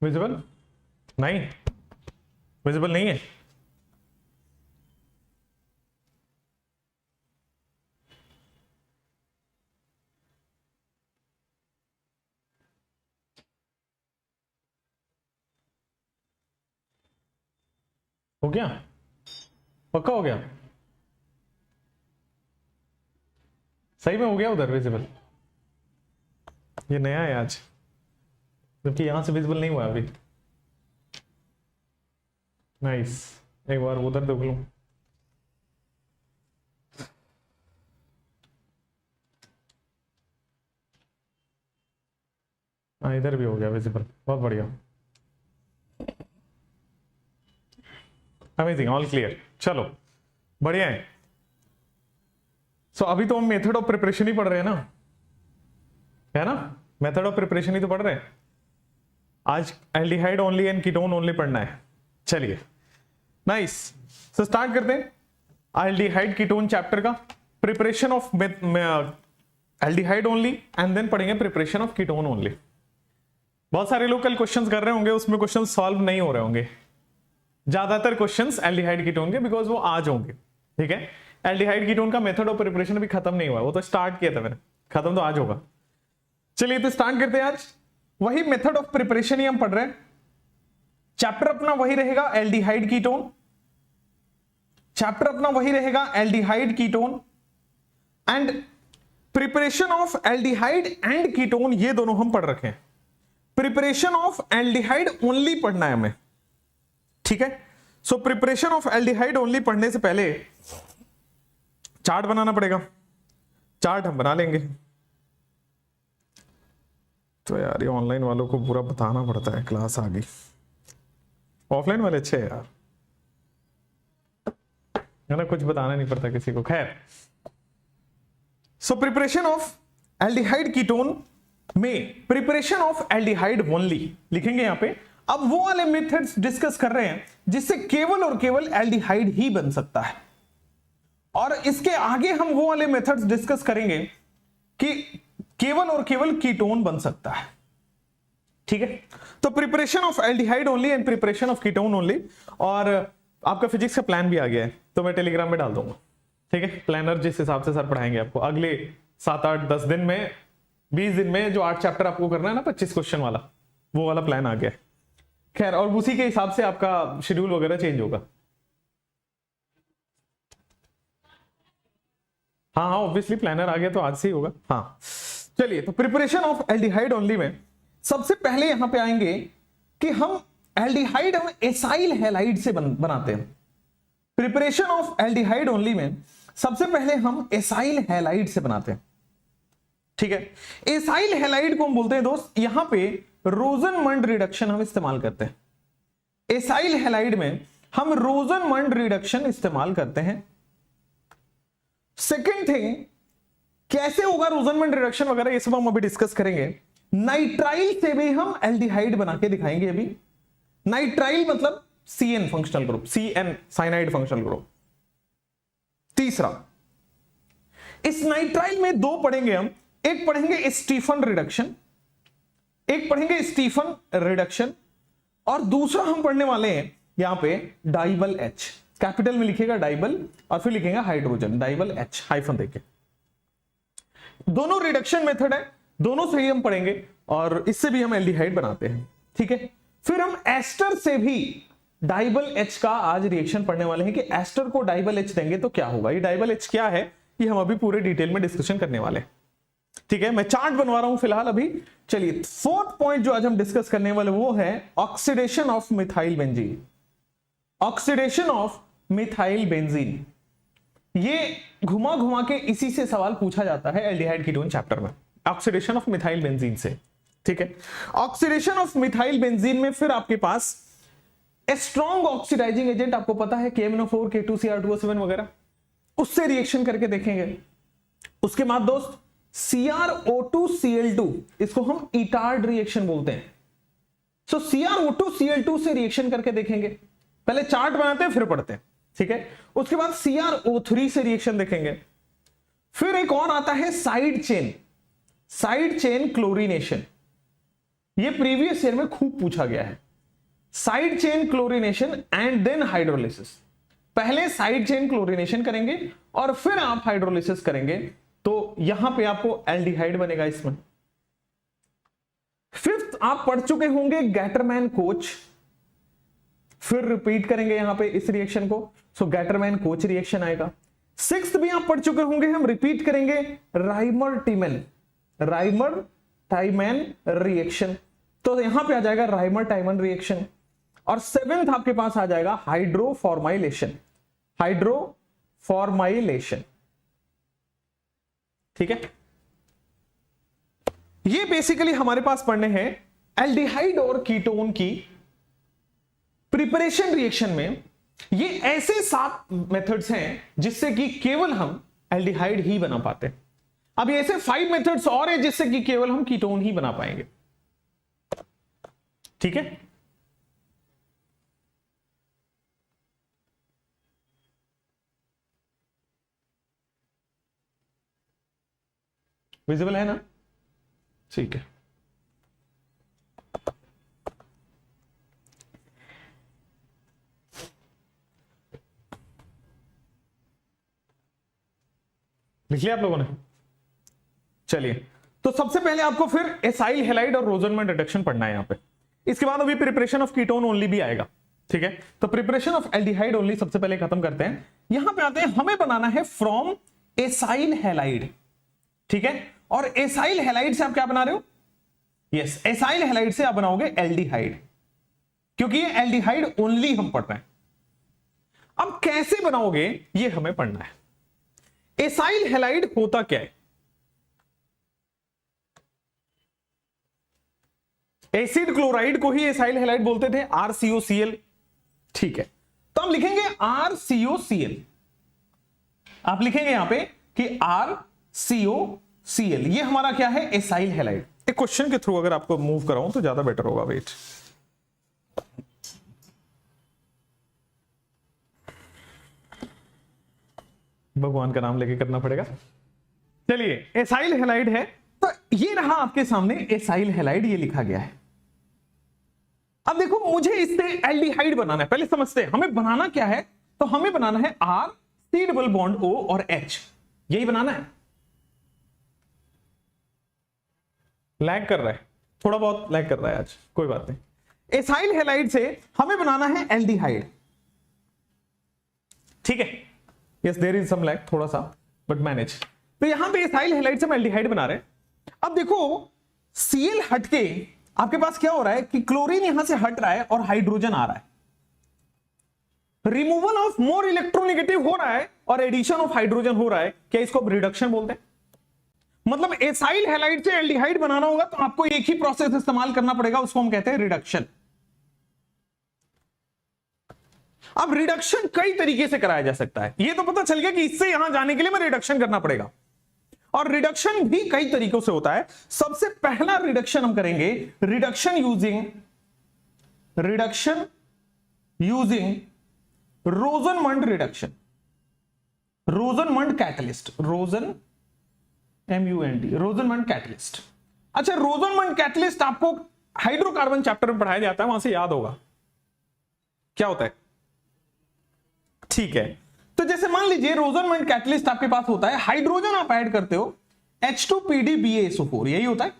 Visible नहीं, visible नहीं है। हो गया, पक्का हो गया, सही में हो गया उधर विजिबल। ये नया है आज, जबकि यहां से विजिबल नहीं हुआ अभी। नाइस, एक बार उधर देख लूं। हाँ इधर भी हो गया विजिबल, बहुत बढ़िया, अमेजिंग, ऑल क्लियर। चलो बढ़िया है। सो अभी तो हम मेथड ऑफ प्रिपरेशन ही पढ़ रहे हैं ना, है ना, मेथड ऑफ प्रिपरेशन ही तो पढ़ रहे हैं। आज aldehyde only and ketone only पढ़ना है। चलिए नाइस, सो स्टार्ट करते हैं एल्डिहाइड कीटोन चैप्टर का, preparation of aldehyde only and then पढ़ेंगे प्रिपरेशन ऑफ कीटोन ओनली। बहुत सारे लोग कल क्वेश्चंस कर रहे होंगे, उसमें क्वेश्चन सॉल्व नहीं हो रहे होंगे, ज्यादातर क्वेश्चंस एल्डिहाइड कीटोन के, बिकॉज वो आज होंगे। ठीक है, एल्डिहाइड कीटोन का मेथड ऑफ प्रिपरेशन अभी खत्म नहीं हुआ, वो तो स्टार्ट किया था मैंने, खत्म तो आज होगा। चलिए तो स्टार्ट करते हैं। आज वही मेथड ऑफ प्रिपरेशन ही हम पढ़ रहे हैं। चैप्टर अपना वही रहेगा एल्डिहाइड कीटोन, चैप्टर अपना वही रहेगा aldehyde ketone and preparation of aldehyde and ketone, ये दोनों हम पढ़ रखे हैं। प्रिपरेशन ऑफ एल्डिहाइड ओनली पढ़ना है हमें। ठीक है, so preparation of aldehyde only पढ़ने से पहले चार्ट बनाना पड़ेगा। चार्ट हम बना लेंगे। तो यार ये ऑनलाइन वालों को पूरा बताना पड़ता है, क्लास आ गई। ऑफलाइन वाले अच्छे हैं यार, है ना, कुछ बताना नहीं पड़ता किसी को। खैर, so preparation of aldehyde ketone में प्रिपरेशन ऑफ एल्डिहाइड ओनली लिखेंगे यहां पे। अब वो वाले मेथड्स डिस्कस कर रहे हैं जिससे केवल और केवल एल्डिहाइड ही बन सकता है, और इसके आगे हम वो वाले मेथड्स डिस्कस करेंगे कि केवल और केवल कीटोन बन सकता है। ठीक है, तो preparation of aldehyde only and preparation of ketone only. और आपका फिजिक्स का प्लान भी आ गया है, तो मैं टेलीग्राम में डाल दूंगा। ठीक है, प्लानर जिस हिसाब से सर पढ़ाएंगे आपको अगले 7-8-10 दिन में, 20 दिन में, जो 8 चैप्टर आपको करना है ना, 25 क्वेश्चन वाला, वो वाला प्लान आ गया है। खैर, और उसी के हिसाब से आपका शेड्यूल वगैरह चेंज होगा। हाँ हाँ, ऑब्वियसली प्लानर आ गया तो आज से ही होगा। हाँ चलिए, तो प्रिपरेशन ऑफ एल्डिहाइड ओनली में सबसे पहले यहां पे आएंगे कि हम एल्डिहाइड हम एसाइल हैलाइड से बनाते हैं। प्रिपरेशन ऑफ एल्डिहाइड ओनली में सबसे पहले हम एसाइल हैलाइड से बनाते हैं। ठीक है, एसाइल हैलाइड को हम बोलते हैं दोस्त, यहां पे रोजनमंड रिडक्शन हम इस्तेमाल करते हैं। एसाइल हैलाइड में हम रोजनमंड रिडक्शन इस्तेमाल करते हैं। सेकेंड थिंग, कैसे होगा रोजनमंड रिडक्शन वगैरह, ये सब हम अभी डिस्कस करेंगे। नाइट्राइल से भी हम एल्डिहाइड बना के दिखाएंगे अभी। नाइट्राइल मतलब CN functional group, CN cyanide functional group. तीसरा, इस नाइट्राइल में 2 पढ़ेंगे हम, एक पढ़ेंगे स्टीफन रिडक्शन, एक पढ़ेंगे स्टीफन रिडक्शन, और दूसरा हम पढ़ने वाले हैं यहां पे डाइबल H, कैपिटल में लिखेगा डाइबल और फिर लिखेगा हाइड्रोजन, डाइबल H हाइफन देके। दोनों रिडक्शन मेथड है, दोनों से ही हम पढ़ेंगे, और इससे भी हम एल्डिहाइड बनाते हैं। ठीक है, फिर हम एस्टर से भी डाइबल H का आज रिएक्शन पढ़ने वाले हैं कि एस्टर को डाइबल H देंगे तो क्या होगा। ये डाइबल H क्या है, ये हम अभी पूरे डिटेल में डिस्कशन करने वाले हैं। ठीक है, मैं चार्ट बनवा रहा हूं फिलहाल अभी। चलिए, 4th पॉइंट जो आज हम डिस्कस करने वाले वो है oxidation of methyl benzene. Oxidation of methyl benzene, ये घुमा घुमा के इसी से सवाल पूछा जाता है एल्डिहाइड कीटोन चैप्टर में, ऑक्सीडेशन ऑफ मिथाइल बेंजीन से। ठीक है, ऑक्सीडेशन ऑफ मिथाइल बेंजीन में फिर आपके पास स्ट्रॉन्ग ऑक्सीडाइजिंग एजेंट, आपको पता है KMnO4, K2Cr2O7 वगैरह, उससे रिएक्शन करके देखेंगे। उसके बाद दोस्त CrO2Cl2, इसको हम इटार्ड रिएक्शन बोलते हैं। सो CrO2Cl2 से रिएक्शन करके देखेंगे। पहले चार्ट बनाते हैं फिर पढ़ते हैं। ठीक है, उसके बाद CrO3 से रिएक्शन देखेंगे। फिर एक और आता है साइड चेन क्लोरीनेशन। ये प्रीवियस ईयर में खूब पूछा गया है। Side chain chlorination and then hydrolysis. पहले साइड चेन क्लोरीनेशन करेंगे और फिर आप हाइड्रोलिसिस करेंगे, तो यहां पे आपको एल्डिहाइड बनेगा इसमें। फिफ्थ आप पढ़ चुके होंगे गैटरमैन कोच, फिर रिपीट करेंगे यहां पे इस रिएक्शन को, सो गैटरमैन कोच रिएक्शन आएगा। सिक्स्थ भी आप पढ़ चुके होंगे, हम रिपीट करेंगे राइमर टाइमन रिएक्शन, तो यहां पे आ जाएगा राइमर टाइमन रिएक्शन। और सेवेंथ आपके पास आ जाएगा हाइड्रोफॉर्माइलेशन। ठीक है, ये बेसिकली हमारे पास पढ़ने हैं एल्डिहाइड और कीटोन की प्रिपरेशन रिएक्शन में। ये ऐसे 7 मेथड्स हैं जिससे कि केवल हम एल्डिहाइड ही बना पाते हैं। अब ऐसे 5 मेथड्स और हैं जिससे कि केवल हम कीटोन ही बना पाएंगे। ठीक है, विजिबल है ना? ठीक है, लिख लिया आप लोगों ने? चलिए, तो सबसे पहले आपको फिर एसाइल हैलाइड और रोजनमैन रिडक्शन पढ़ना है यहां पे। इसके बाद अभी प्रिपरेशन ऑफ कीटोन ओनली भी आएगा। ठीक है, तो प्रिपरेशन ऑफ एल्डिहाइड ओनली सबसे पहले खत्म करते हैं। यहां पे आते हैं, हमें बनाना है फ्रॉम एसाइल हैलाइड। ठीक है, और एसाइल हैलाइड से आप क्या बना रहे हो? यस, एसाइल हैलाइड से आप बनाओगे एल्डिहाइड, क्योंकि ये एल्डिहाइड ओनली हम पढ़ रहे हैं। अब कैसे बनाओगे ये हमें पढ़ना है। एसाइल हैलाइड होता क्या है? एसिड क्लोराइड को ही एसाइल हैलाइड बोलते थे, RCOCl। ठीक है, तो हम लिखेंगे RCOCl। आप लिखेंगे यहां पे कि RCOCl, ये हमारा क्या है? Acyl halide. एक क्वेश्चन के थ्रू अगर आपको मूव कराऊं तो ज्यादा बेटर होगा। वेट, भगवान का नाम लेके करना पड़ेगा। चलिए, एसाइल हैलाइड है, तो ये रहा आपके सामने एसाइल हैलाइड, ये लिखा गया है। अब देखो, मुझे इससे एल्डिहाइड बनाना है। पहले समझते हैं हमें बनाना क्या है। तो हमें बनाना है R, C+O और H, यही बनाना है। लैग कर रहा है, थोड़ा बहुत लैग कर रहा है आज, कोई बात नहीं। एसाइल हैलाइड से हमें बनाना है एल्डिहाइड। ठीक है, yes there is some lag थोड़ा सा, बट मैनेज। तो यहां पे एसाइल हैलाइड से हम एल्डिहाइड बना रहे हैं। अब देखो, Cl हटके आपके पास क्या हो रहा है कि क्लोरीन यहां से हट रहा है और हाइड्रोजन आ रहा है। रिमूवल ऑफ मोर इलेक्ट्रोनेगेटिव हो रहा है और एडिशन ऑफ हाइड्रोजन हो रहा है। क्या इसको रिडक्शन बोलते हैं? मतलब एसाइल हैलाइड से एल्डिहाइड बनाना होगा तो आपको एक ही प्रोसेस इस्तेमाल करना पड़ेगा, उसको हम कहते हैं रिडक्शन। अब रिडक्शन कई तरीके से कराया जा सकता है। ये तो पता चल गया कि इससे यहां जाने के लिए मैं रिडक्शन करना पड़ेगा, और रिडक्शन भी कई तरीकों से होता है। सबसे पहला रिडक्शन हम करेंगे reduction using रोजनमंड reduction, रोजनमंड catalyst, रोजनमंड catalyst. अच्छा, रोजनमंड कैटलिस्ट आपको हाइड्रोकार्बन चैप्टर में पढ़ाया जाता है, वहां से याद होगा क्या होता है। ठीक है, तो जैसे मान लीजिए रोजनमंड कैटलिस्ट आपके पास होता है, हाइड्रोजन आप ऐड करते हो H2PDBaSO4, यही होता है।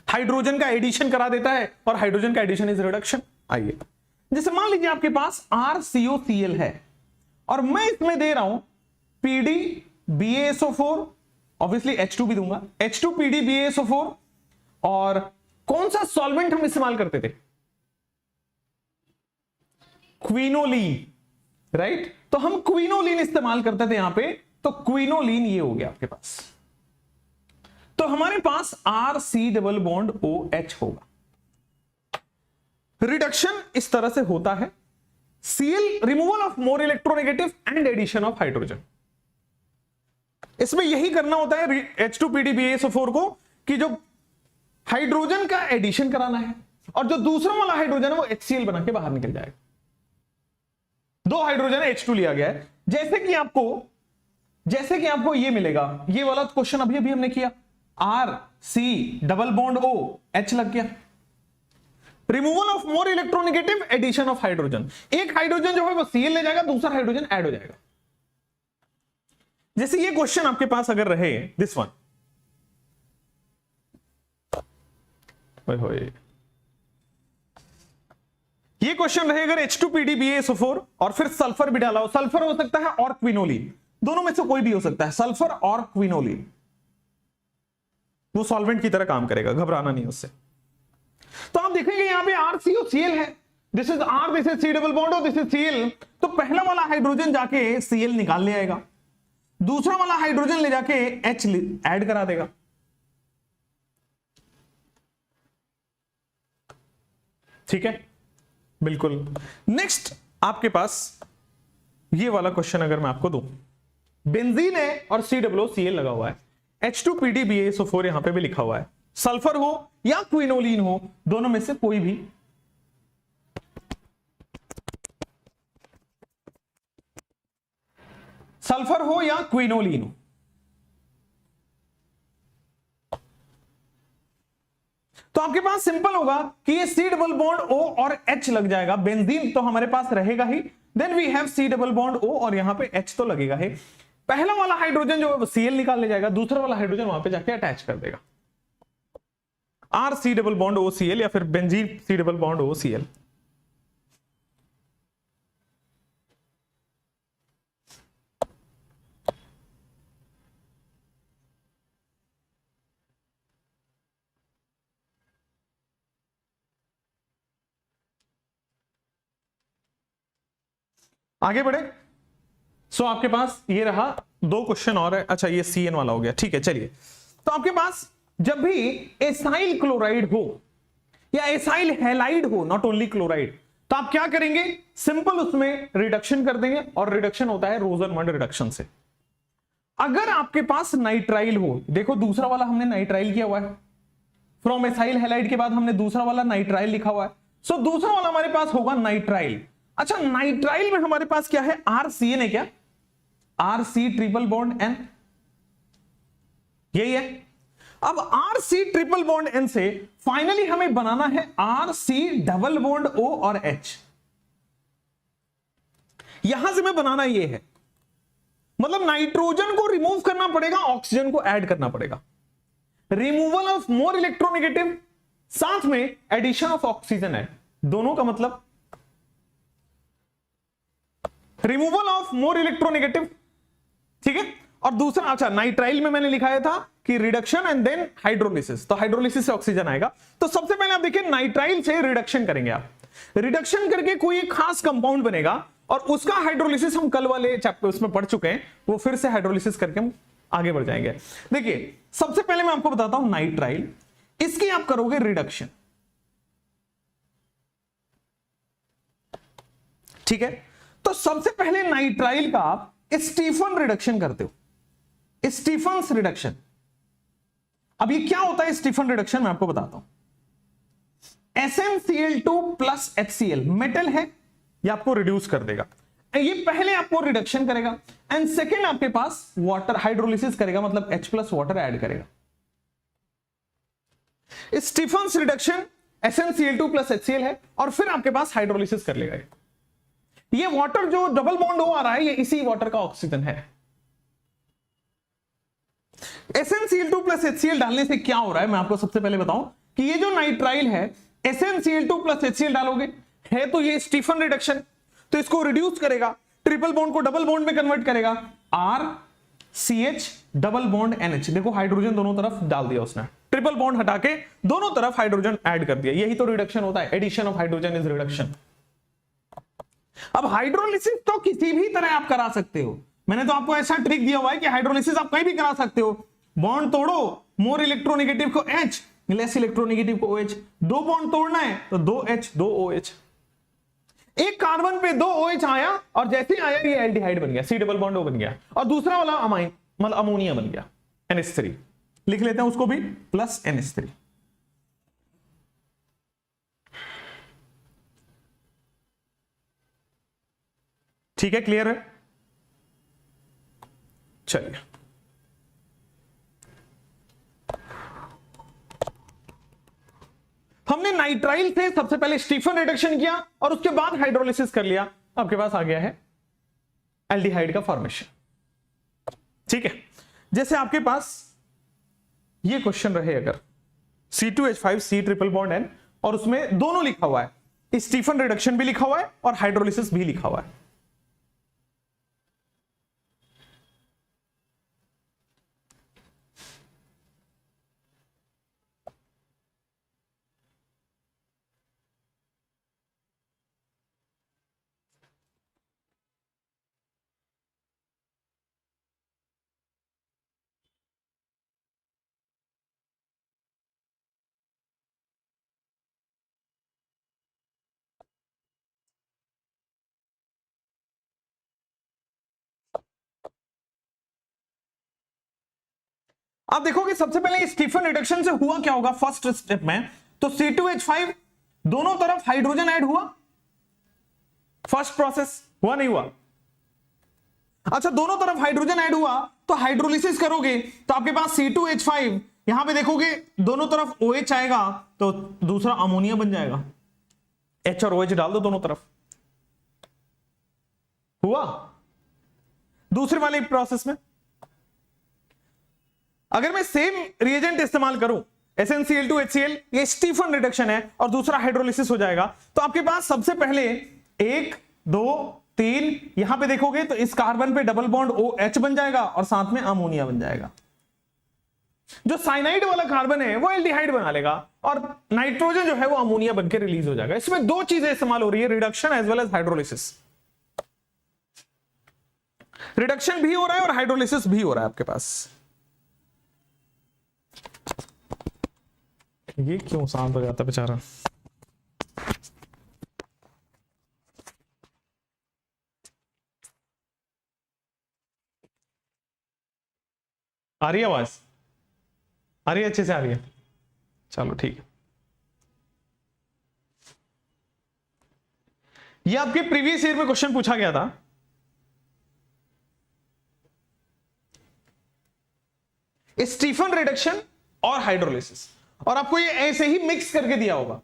हाइड्रोजन का एडिशन करा देता है और हाइड्रोजन का एडिशन इज रिडक्शन। आइए, जैसे मान लीजिए आपके पास RCOCl है और मैं इसमें दे रहा हूं PDBaSO4, ऑब्वियसली H2 भी दूंगा, H2PDBaSO4। और कौन सा सॉल्वेंट हम इस्तेमाल करते थे? क्विनोलीन, राइट? तो हम क्विनोलीन इस्तेमाल करते थे यहां पे, तो क्विनोलीन ये हो गया आपके पास। तो हमारे पास RC≡OH होगा। रिडक्शन इस तरह से होता है। Cl, removal of more electronegative and addition of hydrogen. इसमें यही करना होता है H2PDBaSO4 को, कि जो हाइड्रोजन का एडिशन कराना है और जो दूसरा वाला हाइड्रोजन है वो HCl बना के बाहर निकल जाएगा। 2 हाइड्रोजन है, H2 लिया गया है। जैसे कि आपको ये मिलेगा, ये वाला क्वेश्चन अभी हमने किया, C double bond O, H लग गया। Removal of more electronegative, addition of hydrogen. एक हाइड्रोजन जो है वो Cl ले जाएगा, दूसरा हाइड्रोजन ऐड हो जाएगा। जैसे ये क्वेश्चन आपके पास अगर रहे, दिस वन, ये क्वेश्चन रहे अगर H2PDBaSO4 और फिर सल्फर भी डाला हो, सल्फर हो सकता है और क्विनोलिन, दोनों में से कोई भी हो सकता है, सल्फर और क्विनोलिन, वो सॉल्वेंट की तरह काम करेगा, घबराना नहीं उससे। तो आप देखेंगे यहां पे RCOCl है, this is R, this is C double bond और दिस इज Cl। तो पहला वाला हाइड्रोजन जाके Cl निकाल ले आएगा, दूसरा वाला हाइड्रोजन ले जाके H ऐड करा देगा। ठीक है, बिल्कुल। नेक्स्ट आपके पास ये वाला क्वेश्चन अगर मैं आपको दूं, बेंजीन है और COOCl लगा हुआ है, H2PDBaSO4 यहां पे भी लिखा हुआ है, सल्फर हो या क्विनोलिन हो, दोनों में से कोई भी, सल्फर हो या क्विनोलिन हो, तो आपके पास सिंपल होगा कि ये C डबल बॉन्ड O और H लग जाएगा, बेंजीन तो हमारे पास रहेगा ही, then we have C double bond O और यहां पे H तो लगेगा ही। पहला वाला हाइड्रोजन जो है वो Cl निकाल ले जाएगा, दूसरा वाला हाइड्रोजन वहां पे जाके अटैच कर देगा, R C double bond OCl या फिर benzene C double bond OCl। आगे बढ़े। सो आपके पास ये रहा, दो क्वेश्चन और है, अच्छा ये CN वाला हो गया, ठीक है। चलिए, तो आपके पास जब भी एसाइल क्लोराइड हो या एसाइल हैलाइड हो, नॉट ओनली क्लोराइड, तो आप क्या करेंगे, सिंपल उसमें रिडक्शन कर देंगे, और रिडक्शन होता है रोजनमंड रिडक्शन से। अगर आपके पास नाइट्राइल हो, देखो दूसरा वाला हमने नाइट्राइल किया हुआ है, फ्रॉम एसाइल हैलाइड के बाद हमने दूसरा वाला नाइट्राइल लिखा हुआ है, सो दूसरा वाला हमारे पास होगा नाइट्राइल। अच्छा, नाइट्राइल में हमारे पास क्या है, RCN है क्या, RC ट्रिपल बॉन्ड N, यही है। अब RC ट्रिपल बॉन्ड N से फाइनली हमें बनाना है RC डबल बॉन्ड O और H। यहां से मैं बनाना ये है, मतलब नाइट्रोजन को रिमूव करना पड़ेगा, ऑक्सीजन को ऐड करना पड़ेगा, रिमूवल ऑफ मोर इलेक्ट्रोनेगेटिव, साथ में एडिशन ऑफ ऑक्सीजन है, दोनों का मतलब रिमूवल ऑफ मोर इलेक्ट्रोनेगेटिव, ठीक है। और दूसरा, अच्छा नाइट्राइल में मैंने लिखाया था कि रिडक्शन एंड देन हाइड्रोलिसिस, तो हाइड्रोलिसिस से ऑक्सीजन आएगा। तो सबसे पहले आप देखिए नाइट्राइल से रिडक्शन करेंगे, आप रिडक्शन करके कोई एक खास कंपाउंड बनेगा, और उसका हाइड्रोलिसिस हम कल वाले चैप्टर उसमें पढ़ चुके हैं, वो फिर से हाइड्रोलिसिस करके हम आगे बढ़ जाएंगे। देखिए सबसे पहले मैं आपको बताता हूं नाइट्राइल, इसकी आप करोगे रिडक्शन, ठीक है। तो सबसे पहले नाइट्राइल का आप स्टीफन रिडक्शन करते हो, स्टीफन्स रिडक्शन। अब ये क्या होता है स्टीफन रिडक्शन, मैं आपको बताता हूं। SnCl2 प्लस HCl मेटल है, ये आपको रिड्यूस कर देगा, ये पहले आपको रिडक्शन करेगा, एंड सेकेंड आपके पास वाटर हाइड्रोलिसिस करेगा, मतलब H प्लस वाटर ऐड करेगा। Stephen's reduction SnCl2 plus HCl है, और फिर आपके पास हाइड्रोलिसिस कर लेगा। ये वाटर जो डबल बॉन्ड हो आ रहा है, ये इसी वाटर का ऑक्सीजन है। SnCl2 प्लस HCl डालने से क्या हो रहा है, मैं आपको सबसे पहले बताऊं कि ये जो नाइट्राइल है, SnCl2 प्लस HCl डालोगे, है तो ये स्टीफन रिडक्शन, तो इसको रिड्यूस करेगा, ट्रिपल बॉन्ड को डबल बॉन्ड में कन्वर्ट करेगा, RCH डबल बॉन्ड NH। देखो हाइड्रोजन दोनों तरफ डाल दिया उसने, ट्रिपल बॉन्ड हटा के दोनों तरफ हाइड्रोजन ऐड कर दिया, यही तो रिडक्शन होता है, addition of hydrogen is reduction. अब हाइड्रोलिसिस तो किसी भी तरह आप करा सकते हो, मैंने तो आपको ऐसा ट्रिक दिया हुआ है कि हाइड्रोलिसिस आप कहीं भी करा सकते हो। बॉन्ड तोड़ो, मोर इलेक्ट्रोनेगेटिव को H, लेस इलेक्ट्रोनेगेटिव को OH, दो बॉन्ड तोड़ना है तो 2H 2OH, एक कार्बन पे 2OH आया, और जैसे आया ये एल्डिहाइड बन गया, C डबल बॉन्ड O बन गया, और दूसरा वाला अमाइन मतलब अमोनिया बन गया, NH3 लिख लेते हैं उसको भी, प्लस NH3। ठीक है, क्लियर है। चलिए हमने नाइट्राइल से सबसे पहले स्टीफन रिडक्शन किया और उसके बाद हाइड्रोलिसिस कर लिया, आपके पास आ गया है एल्डिहाइड का फॉर्मेशन। ठीक है, जैसे आपके पास ये क्वेश्चन रहे अगर C2H5 C triple bond N और उसमें दोनों लिखा हुआ है, स्टीफन रिडक्शन भी लिखा हुआ है और हाइड्रोलिसिस भी लिखा हुआ है। आप देखोगे सबसे पहले स्टीफन रिडक्शन से हुआ क्या होगा फर्स्ट स्टेप में, तो C2H5 दोनों तरफ हाइड्रोजन ऐड हुआ, फर्स्ट प्रोसेस हुआ नहीं हुआ? अच्छा, दोनों तरफ हाइड्रोजन ऐड हुआ तो हाइड्रोलिसिस करोगे तो आपके पास C2H5, यहां पे देखोगे दोनों तरफ OH आएगा तो दूसरा अमोनिया बन जाएगा, H और OH डाल दो दोनों तरफ, हुआ? दूसरे वाले प्रोसेस में अगर मैं सेम रिएजेंट इस्तेमाल करूं SnCl2HCl, ये स्टीफन रिडक्शन है और दूसरा हाइड्रोलिसिस हो जाएगा, तो आपके पास सबसे पहले 1 2 3 यहां पे देखोगे तो इस कार्बन पे डबल बॉन्ड OH बन जाएगा और साथ में अमोनिया बन जाएगा। जो साइनाइड वाला कार्बन है वो एल्डिहाइड बना लेगा और नाइट्रोजन जो है वो अमोनिया बनकर रिलीज हो जाएगा। इसमें दो चीजें इस्तेमाल हो रही है, reduction as well as hydrolysis. Reduction भी हो रहा है और हाइड्रोलिसिस भी हो रहा है आपके पास। ये क्यों शांत हो जाता बेचारा? आ रही है आवाज? आ रही है, अच्छे से आ रही है? चलो ठीक है। ये आपके प्रीवियस ईयर में क्वेश्चन पूछा गया था। स्टीफन रिडक्शन और हाइड्रोलिसिस, और आपको ये ऐसे ही मिक्स करके दिया होगा,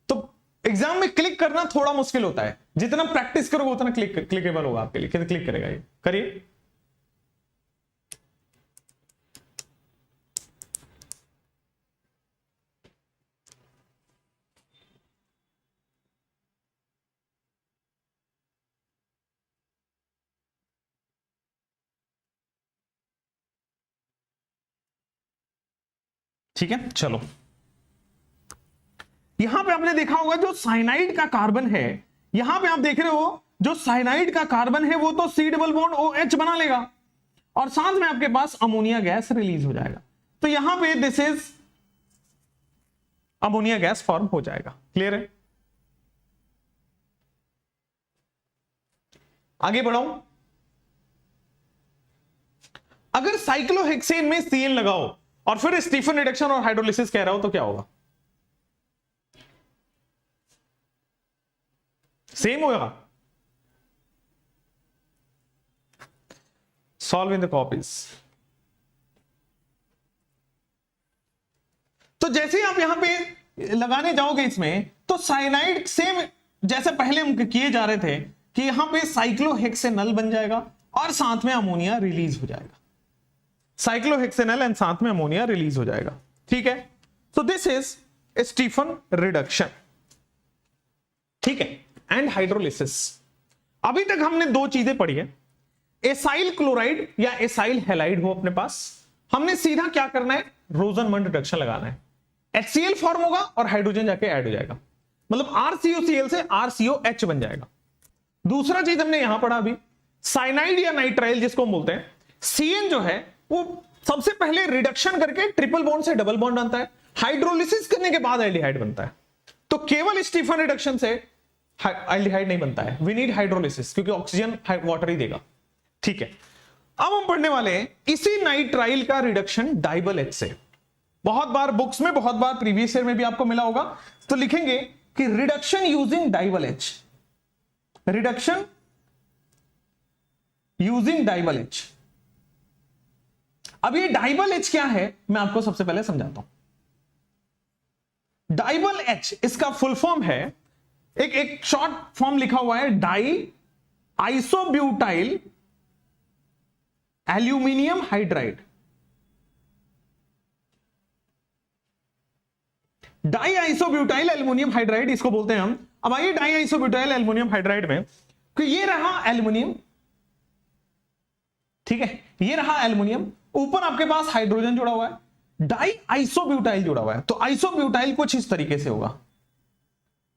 तो एग्जाम में क्लिक करना थोड़ा मुश्किल होता है। जितना प्रैक्टिस करोगे उतना क्लिकेबल होगा आपके लिए। कितना क्लिक करेगा ये? करिए। ठीक है, चलो। यहां पे आपने देखा होगा जो साइनाइड का कार्बन है, यहां पे आप देख रहे हो जो साइनाइड का कार्बन है वो तो C डबल बॉन्ड OH बना लेगा और साथ में आपके पास अमोनिया गैस रिलीज हो जाएगा। तो यहां पे this is ammonia gas form हो जाएगा। क्लियर है? आगे बढ़ाऊं। अगर साइक्लोहेक्सेन में CN लगाओ और फिर स्टीफन रिडक्शन और हाइड्रोलिसिस कह रहा हो तो क्या होगा? सेम होगा। Solve in the copies. तो जैसे आप यहां पे लगाने जाओगे इसमें, तो साइनाइड सेम जैसे पहले हम किए जा रहे थे कि यहां पे साइक्लोहेक्सेनल बन जाएगा और साथ में अमोनिया रिलीज हो जाएगा। साइक्लोहेक्सेनल एंड साथ में अमोनिया रिलीज हो जाएगा। ठीक है, so this is Stephen reduction. ठीक है, एंड हाइड्रोलिसिस। अभी तक हमने दो चीजें पढ़ी है, एसाइल क्लोराइड या एसाइल हैलाइड हो अपने पास, हमने सीधा क्या करना है, रोजनमंड रिडक्शन लगाना है। HCl फॉर्म होगा और हाइड्रोजन जाके ऐड हो जाएगा, मतलब RCOCl से RCOH बन जाएगा। दूसरा चीज हमने यहां पढ़ा अभी, साइनाइड या नाइट्राइल जिसको हम बोलते हैं, CN जो है वो सबसे पहले रिडक्शन करके ट्रिपल बॉन्ड से डबल बॉन्ड बनता है, हाइड्रोलिसिस करने के बाद एल्डिहाइड बनता है। तो केवल स्टीफन रिडक्शन से एल्डिहाइड नहीं बनता है, वी नीड हाइड्रोलिसिस, क्योंकि ऑक्सीजन वाटर ही देगा। ठीक है, अब हम पढ़ने वाले हैं इसी नाइट्राइल का रिडक्शन डाइबल H से। बहुत बार बुक्स में, बहुत बार प्रीवियस ईयर में भी आपको मिला होगा, तो लिखेंगे कि reduction using DIBAL H, reduction using DIBAL H। अब ये डाइबल H क्या है मैं आपको सबसे पहले समझाता हूं। डाइबल एच इसका फुल फॉर्म है, एक एक शॉर्ट फॉर्म लिखा हुआ है, die isobutyl aluminium hydride. Die isobutyl aluminium hydride इसको बोलते हैं हम। अब आइए डाई आइसोब्यूटाइल एल्यूमिनियम हाइड्राइड में, कि ये रहा एल्यूमिनियम, ठीक है, ये रहा एल्यूमिनियम, ऊपर आपके पास हाइड्रोजन जुड़ा हुआ है, डाई आइसोब्यूटाइल जुड़ा हुआ है। तो आइसोब्यूटाइल कुछ इस तरीके से होगा,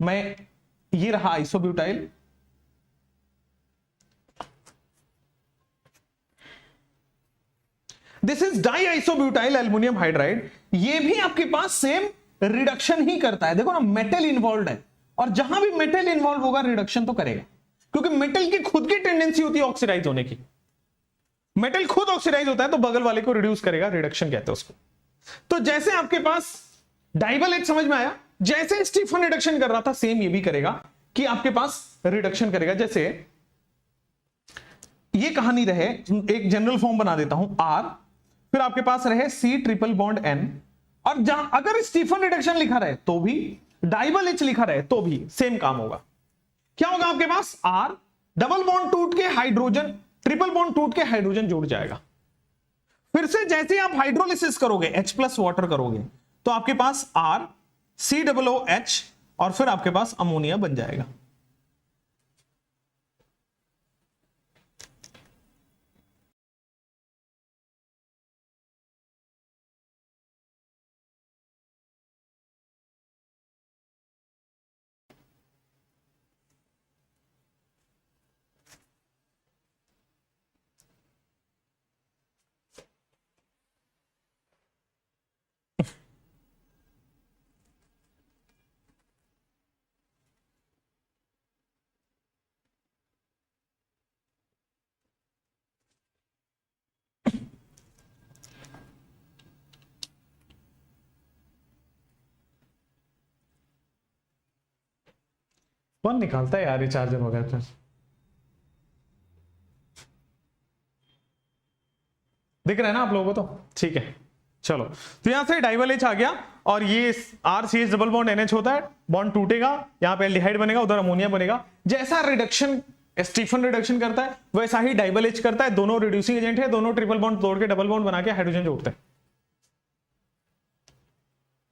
मैं, ये रहा isobutyl, this is die isobutyl aluminium hydride. ये भी आपके पास सेम रिडक्शन ही करता है। देखो ना, मेटल इन्वॉल्व है, और जहां भी मेटल इन्वॉल्व होगा रिडक्शन तो करेगा, क्योंकि मेटल की खुद की टेंडेंसी होती है ऑक्सीडाइज होने की। मेटल खुद ऑक्सीडाइज होता है तो बगल वाले को रिड्यूस करेगा, रिडक्शन कहते हैं उसको। तो जैसे आपके पास डाइबल एच समझ में आया, जैसे स्टीफन रिडक्शन कर रहा था सेम ये भी करेगा, कि आपके पास रिडक्शन करेगा। जैसे ये कहानी रहे, एक जनरल फॉर्म बना देता हूं, आर, फिर आपके पास रहे सी ट्रिपल बॉन्ड एन, और जहां अगर स्टीफन रिडक्शन लिखा रहे तो भी, डाइबल एच लिखा रहे तो भी सेम काम होगा। क्या होगा आपके पास, आर, डबल बॉन्ड टूट के हाइड्रोजन, ट्रिपल बॉन्ड टूट के हाइड्रोजन जुड़ जाएगा। फिर से जैसे आप हाइड्रोलिसिस करोगे, H प्लस वाटर करोगे, तो आपके पास आर, COOH, और फिर आपके पास अमोनिया बन जाएगा। कौन निकालता है यार ये चार्जर वगैरह? दिख रहा है ना आप लोगों को? तो ठीक है, चलो। तो यहां से डाइबल एच आ गया, और ये RCH डबल बॉन्ड NH होता है, बॉन्ड टूटेगा, यहां पे एल्डिहाइड बनेगा, उधर अमोनिया बनेगा। जैसा रिडक्शन स्टीफन रिडक्शन करता है वैसा ही डाइबल एच करता है। दोनों रिड्यूसिंग एजेंट है, दोनों ट्रिपल बॉन्ड तोड़ के डबल बॉन्ड बना के हाइड्रोजन जोड़ते हैं।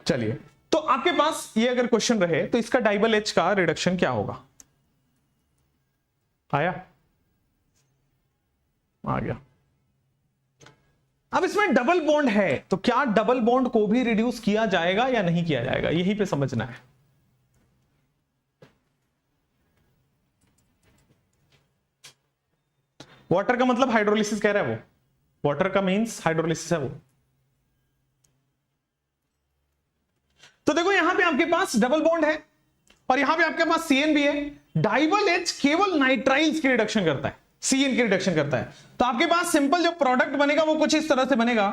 चलिए, तो आपके पास ये अगर क्वेश्चन रहे तो इसका डाइबल एच का रिडक्शन क्या होगा? आया? आ गया। अब इसमें डबल बॉन्ड है, तो क्या डबल बॉन्ड को भी रिड्यूस किया जाएगा या नहीं किया जाएगा, यही पे समझना है। वाटर का मतलब हाइड्रोलिसिस कह रहा है वो, वाटर का मींस हाइड्रोलिसिस है वो। तो देखो यहां पे आपके पास डबल बॉन्ड है, और यहां पे आपके पास CN भी है। डाइबल एच केवल नाइट्राइल्स की रिडक्शन करता है, CN की रिडक्शन करता है। तो आपके पास सिंपल जो प्रोडक्ट बनेगा वो कुछ इस तरह से बनेगा,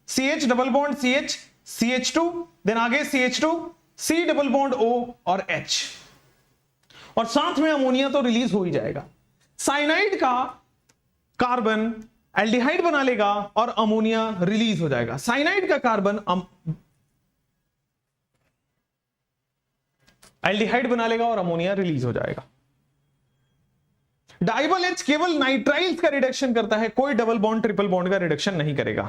CH double bond CH, CH2, then आगे CH2, C double bond O और H, और साथ में अमोनिया तो रिलीज हो ही जाएगा। साइनाइड का कार्बन एल्डिहाइड बना लेगा और अमोनिया रिलीज हो जाएगा। साइनाइड का कार्बन एल्डिहाइड बना लेगा और अमोनिया रिलीज हो जाएगा। डाइबल एच केवल नाइट्राइल्स का रिडक्शन करता है, कोई डबल बॉन्ड ट्रिपल बॉन्ड का रिडक्शन नहीं करेगा।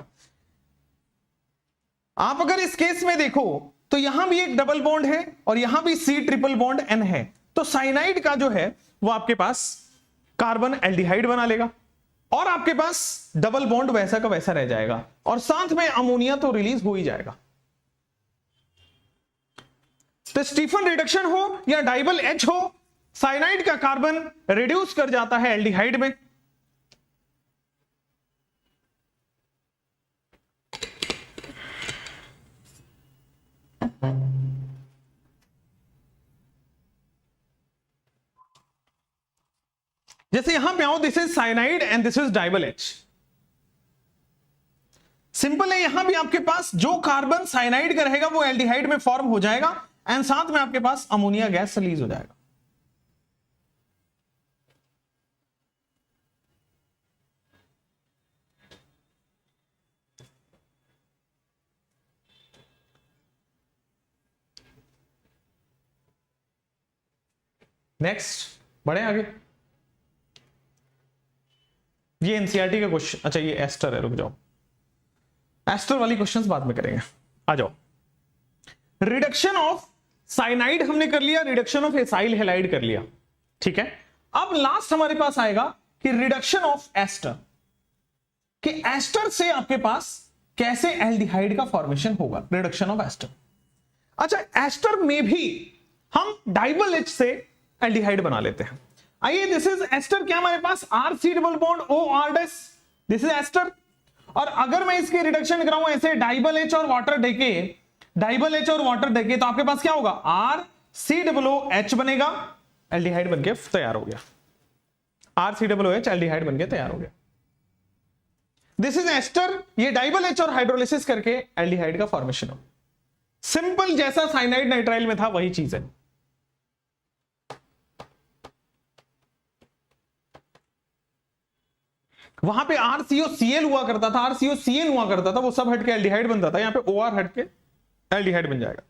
आप अगर इस केस में देखो तो यहां भी एक डबल बॉन्ड है और यहां भी C ट्रिपल बॉन्ड N है, तो साइनाइड का जो है वो आपके पास कार्बन एल्डिहाइड बना लेगा, और आपके पास डबल बॉन्ड वैसा का वैसा रह जाएगा, और साथ में अमोनिया तो रिलीज हो ही जाएगा। तो स्टीफन रिडक्शन हो या डाइबल एच हो, साइनाइड का कार्बन रिड्यूस कर जाता है एल्डिहाइड में, जैसे यहां पे आओ, this is cyanide and this is DIBAL H. Simple है, यहां भी आपके पास जो कार्बन साइनाइड का रहेगा वो एल्डिहाइड में फॉर्म हो जाएगा, एंड साथ में आपके पास अमोनिया गैस रिलीज हो जाएगा। नेक्स्ट बढ़े आगे। ये एनसीईआरटी का क्वेश्चन, अच्छा ये एस्टर है, रुक जाओ, एस्टर वाली क्वेश्चंस बाद में करेंगे, आ जाओ। रिडक्शन ऑफ साइनाइड हमने कर लिया, रिडक्शन ऑफ एसाइल हैलाइड कर लिया, ठीक है। अब लास्ट हमारे पास आएगा कि रिडक्शन ऑफ एस्टर, कि एस्टर से आपके पास कैसे एल्डिहाइड का फॉर्मेशन होगा, रिडक्शन ऑफ एस्टर। अच्छा, एस्टर में भी हम डाइबल एच से एल्डिहाइड बना लेते हैं। आइए, दिस इज एस्टर, क्या हमारे पास R C double bond O R dash, this is ester. और अगर मैं इसके रिडक्शन कराऊं ऐसे डाइबल एच और वाटर देके, डाइबल एच और वाटर देके, तो आपके पास क्या होगा, R C double O H बनेगा, एल्डिहाइड बनके तैयार हो गया, R C double O H aldehyde बनके तैयार हो गया। दिस इज एस्टर, ये डाइबल एच और हाइड्रोलिसिस करके एल्डिहाइड का फॉर्मेशन हो। सिंपल, जैसा साइनाइड नाइट्राइल में था वही चीज है। वहां पे RCOCl हुआ करता था, RCOCN हुआ करता था, वो सब हटके एल्डिहाइड बनता था, यहां पे OR हटके एल्डिहाइड बन जाएगा।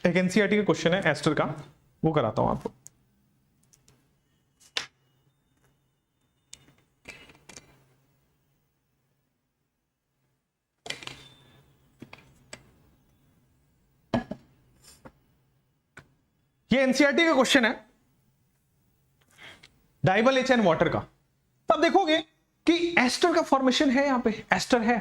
एक एनसीईआरटी का क्वेश्चन है एस्टर का, वो कराता हूं आपको। ये एनसीईआरटी का क्वेश्चन है डाइबल एच एंड वाटर का। तब देखोगे कि एस्टर का फॉर्मेशन है, यहां पे एस्टर है।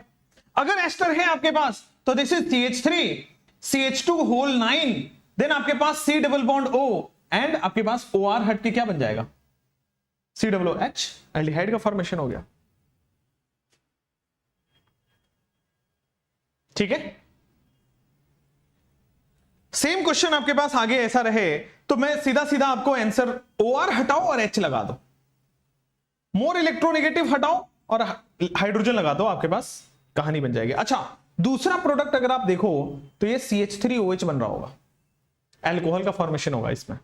अगर एस्टर है आपके पास तो this is CH3 CH2 whole 9, then आपके पास C double bond O and आपके पास OR हट के क्या बन जाएगा, COOH, एल्डिहाइड का फॉर्मेशन हो गया, ठीक है। सेम क्वेश्चन आपके पास आगे ऐसा रहे तो मैं सीधा सीधा आपको आंसर OR हटाओ और H लगा दो, मोर इलेक्ट्रोनेगेटिव हटाओ और हाइड्रोजन लगा दो, आपके पास कहानी बन जाएगी। अच्छा, दूसरा प्रोडक्ट अगर आप देखो तो ये CH3OH बन रहा होगा, अल्कोहल का फॉर्मेशन होगा इसमें,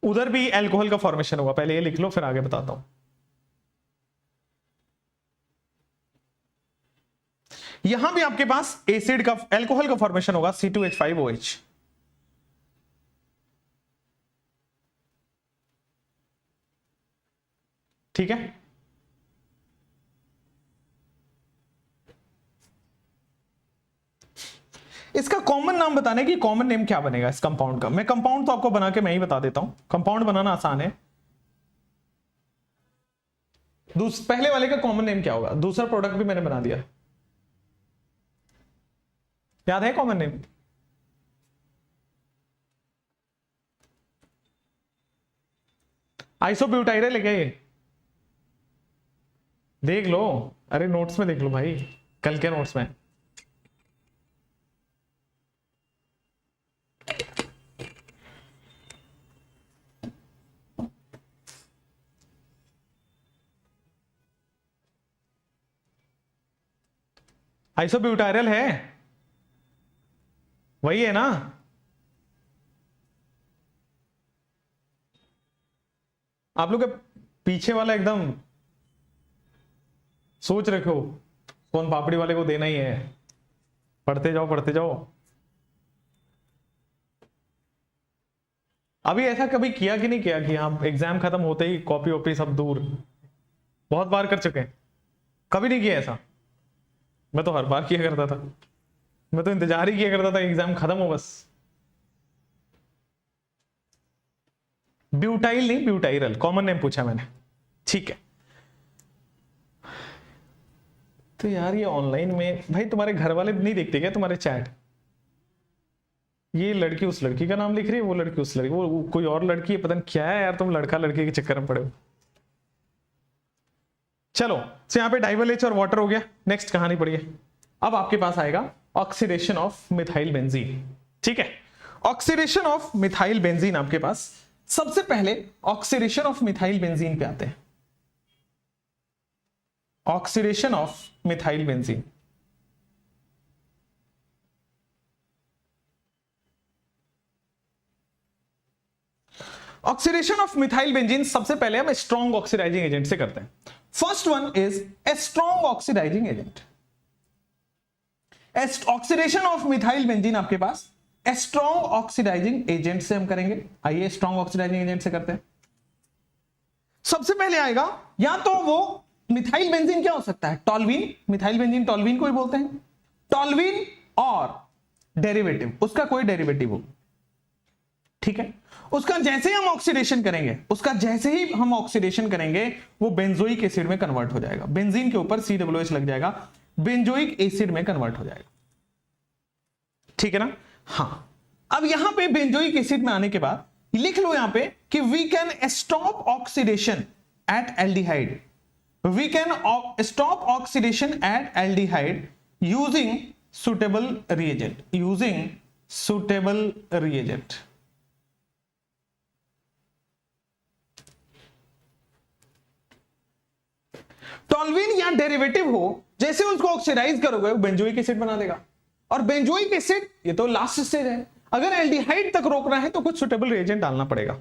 उधर भी अल्कोहल का फॉर्मेशन होगा। पहले ये लिख लो फिर आगे बताता हूं। यहां भी आपके पास एसिड का, अल्कोहल का फॉर्मेशन होगा, C2H5OH, ठीक है। इसका कॉमन नाम बताने की, कॉमन नेम क्या बनेगा इस कंपाउंड का। मैं कंपाउंड तो आपको बना के मैं ही बता देता हूं, कंपाउंड बनाना आसान है। पहले वाले का कॉमन नेम क्या होगा, दूसरा प्रोडक्ट भी मैंने बना दिया, याद है कॉमन नेम? आइसोब्यूटाइरल है क्या ये? देख लो, अरे नोट्स में देख लो भाई, कल के नोट्स में। आइसोब्यूटाइरल है, वही है ना? आप लोग के पीछे वाला एकदम सोच रखो, सोन पापड़ी वाले को देना ही है, पढ़ते जाओ पढ़ते जाओ। अभी ऐसा कभी किया कि नहीं किया कि आप एग्जाम खत्म होते ही कॉपी वॉपी सब दूर? बहुत बार कर चुके हैं, कभी नहीं किया ऐसा? मैं तो हर बार किया करता था, मैं तो इंतजार ही किया करता था एग्जाम खत्म हो बस। ब्यूटाइल नहीं, ब्यूटाइरल कॉमन नेम पूछा मैंने, ठीक है। तो यार ये ऑनलाइन में भाई तुम्हारे घर वाले नहीं देखते क्या तुम्हारे चैट? ये लड़की उस लड़की का नाम लिख रही है, वो लड़की उस लड़की, वो कोई और लड़की है, पता नहीं क्या है यार, तुम लड़का लड़के के चक्कर में पड़े हो। चलो, तो यहां पे डाइबल एच और वाटर हो गया। नेक्स्ट कहानी पढ़िए। अब आपके पास आएगा ऑक्सीडेशन ऑफ मिथाइल बेंजीन, ठीक है। ऑक्सीडेशन ऑफ मिथाइल बेंजीन आपके पास, सबसे पहले ऑक्सीडेशन ऑफ मिथाइल बेंजीन पे आते हैं। Oxidation of methyl benzene, oxidation of methyl benzene सबसे पहले हम स्ट्रॉन्ग ऑक्सीडाइजिंग एजेंट से करते हैं। First one is a strong oxidising agent. Oxidation of methyl benzene आपके पास स्ट्रॉन्ग ऑक्सीडाइजिंग एजेंट से हम करेंगे। आइए स्ट्रॉन्ग ऑक्सीडाइजिंग एजेंट से करते हैं। सबसे पहले आएगा या तो वो मिथाइल बेंजीन, क्या हो सकता है, टॉल्वीन, मिथाइल बेंजीन टॉल्वीन को ही बोलते हैं, टॉल्वीन और डेरिवेटिव, उसका कोई डेरिवेटिव हो, ठीक है। उसका जैसे ही हम ऑक्सीडेशन करेंगे, वो बेंजोइक एसिड में कन्वर्ट हो जाएगा। बेंजीन के ऊपर COOH लग जाएगा, बेंजोइक एसिड में कन्वर्ट हो जाएगा, ठीक है ना। हाँ, अब यहां पे बेंजोइक एसिड में आने के बाद लिख लो यहां पे कि we can stop oxidation at aldehyde, we can stop oxidation at aldehyde using suitable reagent, toluene या डेरिवेटिव हो, जैसे उसको ऑक्सीडाइज करोगे वो बेंजोइक एसिड बना देगा। और बेंजोइक एसिड ये तो लास्ट स्टेज है, अगर एल्डिहाइड तक रोकना है तो कुछ सुटेबल रिएजेंट डालना पड़ेगा।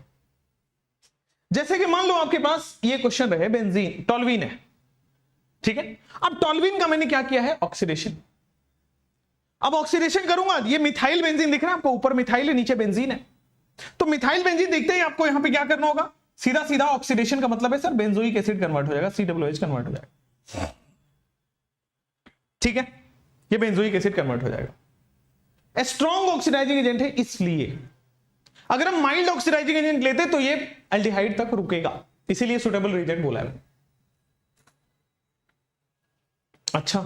जैसे कि मान लो आपके पास ये क्वेश्चन रहे, बेंजीन टॉल्वीन है, ठीक है। अब टॉल्वीन का मैंने क्या किया है, ऑक्सीडेशन। अब ऑक्सीडेशन करूंगा, ये मिथाइल बेंजीन दिख रहा है आपको, ऊपर मिथाइल है नीचे बेंजीन है, तो मिथाइल बेंजीन देखते ही आपको यहां पे क्या करना होगा, सीधा सीधा ऑक्सीडेशन का मतलब है सर बेंजोइक एसिड कन्वर्ट हो जाएगा, COOH कन्वर्ट हो जाएगा, ठीक है, ये बेंजोइक एसिड कन्वर्ट हो जाएगा। स्ट्रॉन्ग ऑक्सीडाइजिंग एजेंट है, इसलिए अगर हम माइल्ड ऑक्सीडाइजिंग एजेंट लेते तो ये एल्डिहाइड तक रुकेगा, इसीलिए सुटेबल रिएजेंट बोला है। अच्छा,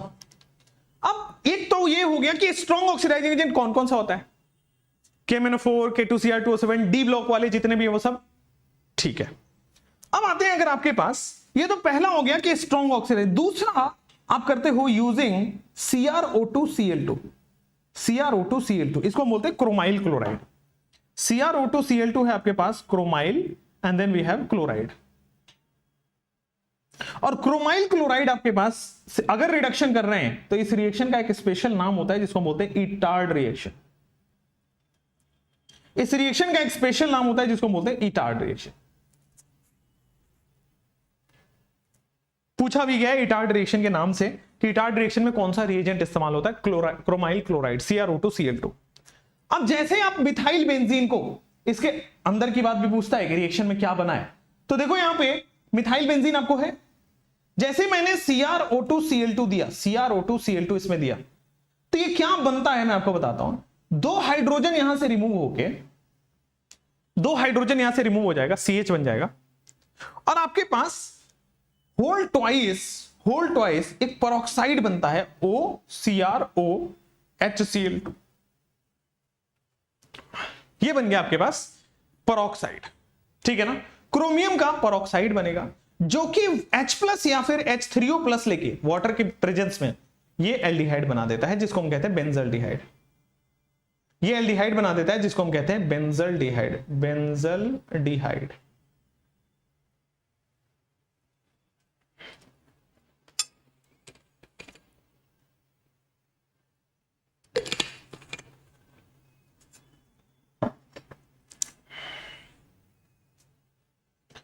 अब एक तो ये हो गया कि स्ट्रॉन्ग ऑक्सीडाइजिंग एजेंट कौन कौन सा होता है, KMnO4, K2Cr2O7, डी ब्लॉक वाले जितने भी है वो सब, ठीक है। अब आते हैं, अगर आपके पास ये तो पहला हो गया कि स्ट्रॉन्ग ऑक्सीडाइज, दूसरा आप करते हो यूजिंग CrO2Cl2, इसको बोलते हैं क्रोमाइल क्लोराइड। CrO2Cl2 है आपके पास chromyl, and then we have chloride. और क्रोमाइल क्लोराइड आपके पास अगर रिडक्शन कर रहे हैं तो इस रिएक्शन का एक स्पेशल नाम होता है जिसको बोलते हैं इटार्ड रिएक्शन। इस रिएक्शन का एक स्पेशल नाम होता है जिसको बोलते हैं इटार्ड रिएक्शन। पूछा भी गया है इटार्ड रिएक्शन के नाम से कि इटार्ड रिएक्शन में कौन सा रिएजेंट इस्तेमाल होता है, क्रोमाइल क्लोराइड, CrO2Cl2। अब जैसे आप मिथाइल बेंजीन को, इसके अंदर की बात भी पूछता है कि रिएक्शन में क्या बना है, तो देखो यहां पे मिथाइल बेंजीन आपको है, जैसे मैंने CrO2Cl2 दिया, CrO2Cl2 इसमें दिया, तो ये क्या बनता है मैं आपको बताता हूं। दो हाइड्रोजन यहां से रिमूव हो जाएगा, CH बन जाएगा, और आपके पास होल ट्वाइस एक पेरोक्साइड बनता है, OCrOHCl2, ये बन गया आपके पास पेरोक्साइड, ठीक है ना। क्रोमियम का पेरोक्साइड बनेगा जो कि H+ या फिर H3O+ लेके वाटर के प्रेजेंस में ये एल्डिहाइड बना देता है, जिसको हम कहते हैं बेंजल्डिहाइड। ये एल्डिहाइड बना देता है जिसको हम कहते हैं बेंजल्डिहाइड।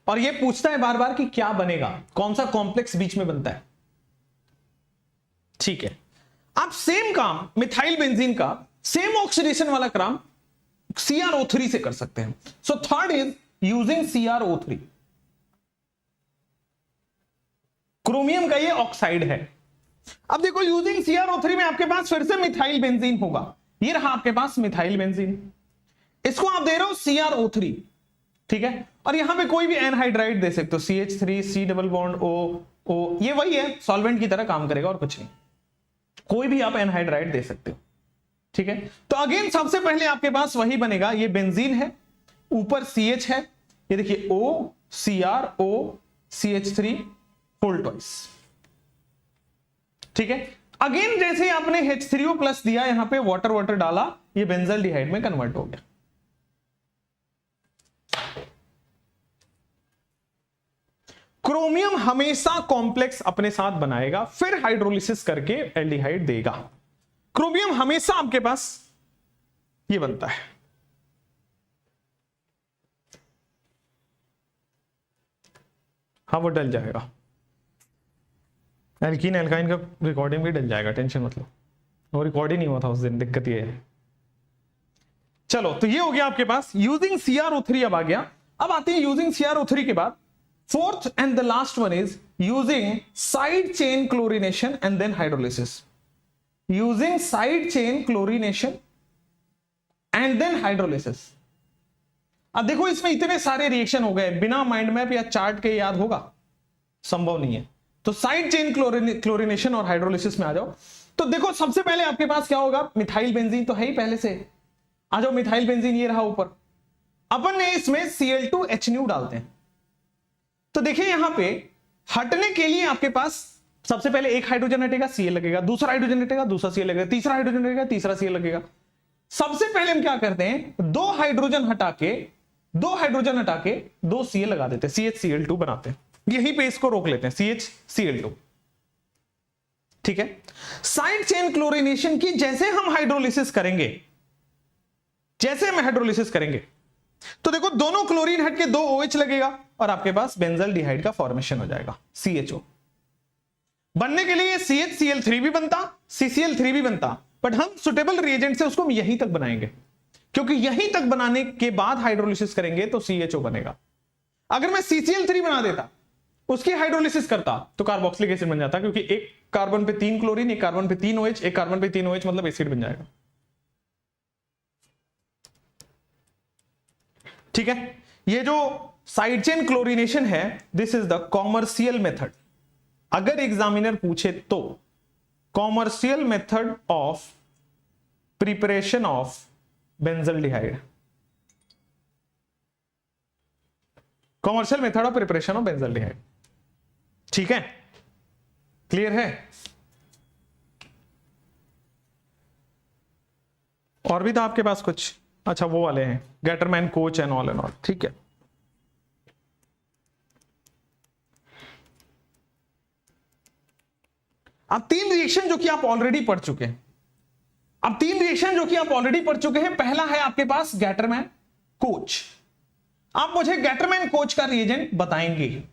और ये पूछता है बार बार कि क्या बनेगा, कौन सा कॉम्प्लेक्स बीच में बनता है, ठीक है। आप सेम काम मिथाइल बेंजीन का सेम ऑक्सीडेशन वाला काम CrO3 से कर सकते हैं। So third is using CrO3। Chromium का ये ऑक्साइड है। अब देखो यूजिंग CrO3 में आपके पास फिर से मिथाइल बेंजीन होगा, ये रहा आपके पास मिथाइल बेंजीन, इसको आप दे रहे हो CrO3, ठीक है। और यहां पे कोई भी एनहाइड्राइड दे सकते हो, CH3, C double bond O, ये वही है, सॉल्वेंट की तरह काम करेगा और कुछ नहीं, कोई भी आप एनहाइड्राइड दे सकते हो, ठीक है। तो अगेन सबसे पहले आपके पास वही बनेगा, ये बेंजीन है, ऊपर CH है, ये देखिए OCrOCH3 होल ट्वाइस, ठीक है। अगेन जैसे आपने H3O+ दिया, यहां पे वाटर डाला, ये बेंजल्डिहाइड में कन्वर्ट हो गया। क्रोमियम हमेशा कॉम्प्लेक्स अपने साथ बनाएगा, फिर हाइड्रोलिसिस करके एल्डिहाइड देगा। क्रोमियम हमेशा आपके पास ये बनता है, हाँ वो डल जाएगा, एल्कीन एल्काइन का रिकॉर्डिंग भी डल जाएगा, टेंशन मतलब, वो रिकॉर्ड ही नहीं हुआ था उस दिन, दिक्कत ये है। चलो तो ये हो गया आपके पास यूजिंग CrO3 अब आ गया। अब आते हैं यूजिंग CrO3 के बाद fourth and the last one is using side chain chlorination and then hydrolysis. Using side chain chlorination and then hydrolysis. अब देखो इसमें इतने सारे रिएक्शन हो गए, बिना माइंड मैप या चार्ट के याद होगा? संभव नहीं है। तो साइड चेन क्लोरीनेशन और हाइड्रोलिसिस में आ जाओ। तो देखो सबसे पहले आपके पास क्या होगा, मिथाइल बेंजीन तो है ही पहले से। आ जाओ, मिथाइल बेंजीन ये रहा ऊपर। अपन ने इसमें Cl2H डालते हैं। तो देखिए यहां पे हटने के लिए आपके पास सबसे पहले एक हाइड्रोजन हटेगा, Cl लगेगा, दूसरा हाइड्रोजन हटेगा, दूसरा Cl लगेगा, तीसरा हाइड्रोजन हटेगा, तीसरा Cl लगेगा। सबसे पहले हम क्या करते हैं, दो हाइड्रोजन हटा के दो Cl लगा देते हैं, CHCl2 बनाते हैं। यहीं पे इसको रोक लेते हैं, CHCl2। ठीक है। साइड चेन क्लोरीनेशन की जैसे हम हाइड्रोलिसिस करेंगे, तो देखो दोनों क्लोरीन हट के दो OH लगेगा और आपके पास बेंजल डिहाइड का फॉर्मेशन हो जाएगा, CHO। बनने के लिए CHCl3 भी बनता, CCl3 भी बनता, बट हम सुटेबल रिएजेंट से उसको यहीं तक बनाएंगे, क्योंकि यहीं तक बनाने के बाद हाइड्रोलिसिस करेंगे तो CHO बनेगा। अगर मैं CCl3 बना देता, उसकी हाइड्रोलिसिस करता, तो कार्बोक्सिलिक एसिड बन जाता, क्योंकि एक कार्बन पे 3 क्लोरीन, एक कार्बन पे 3 OH, एक कार्बन पे 3 OH मतलब एसिड बन जाएगा। ठीक है। ये जो साइड चेन क्लोरीनेशन है, this is the commercial method. अगर एग्जामिनर पूछे तो commercial method of preparation of benzaldehyde, commercial method of preparation of benzaldehyde. ठीक है, क्लियर है? और भी था आपके पास कुछ? अच्छा वो वाले हैं, गेटरमैन कोच एंड ऑल। ठीक है। अब तीन रिएक्शन जो कि आप ऑलरेडी पढ़ चुके हैं, पहला है आपके पास गेटरमैन कोच। आप मुझे गेटरमैन कोच का रिएजेंट बताएंगे।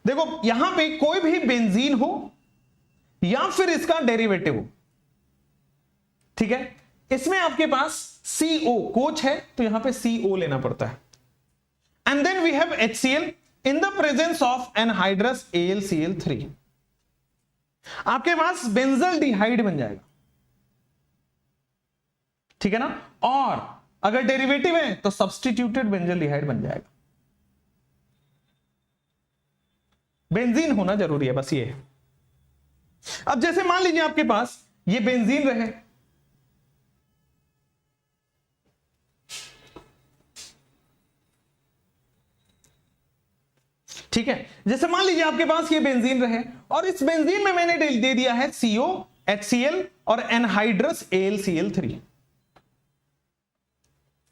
देखो यहां पे कोई भी बेंजीन हो या फिर इसका डेरिवेटिव हो, ठीक है, इसमें आपके पास CO कोच है तो यहां पे CO लेना पड़ता है। And then we have HCl in the presence of anhydrous AlCl3, आपके पास बेंजल डिहाइड बन जाएगा। ठीक है ना? और अगर डेरिवेटिव है तो सब्स्टिट्यूटेड बेंजल डिहाइड बन जाएगा। बेंजीन होना जरूरी है, बस ये है। अब जैसे मान लीजिए आपके पास ये बेंजीन रहे, ठीक है, जैसे मान लीजिए आपके पास ये बेंजीन रहे और इस बेंजीन में मैंने दे दिया है CO, HCl और एनहाइड्रस AlCl3।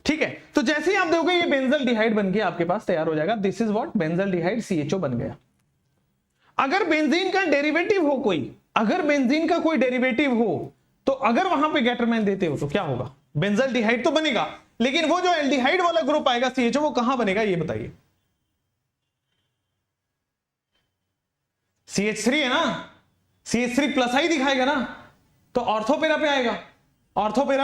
ठीक है, तो जैसे ही आप देखोगे ये बेंजल डिहाइड बन के आपके पास तैयार हो जाएगा। This is what benzaldehyde CHO बन गया। अगर बेंजीन का डेरिवेटिव हो कोई डेरिवेटिव हो, तो अगर वहां पे गेटरमैन देते हो तो क्या होगा? बेंजल डिहाइड तो बनेगा, लेकिन वो जो एल्डिहाइड वाला ग्रुप आएगा CHO, वो कहां बनेगा ये बताइए? CH3 है ना, CH3 प्लस आई दिखाएगा ना, तो ऑर्थोपेरा पे आएगा। ऑर्थो पे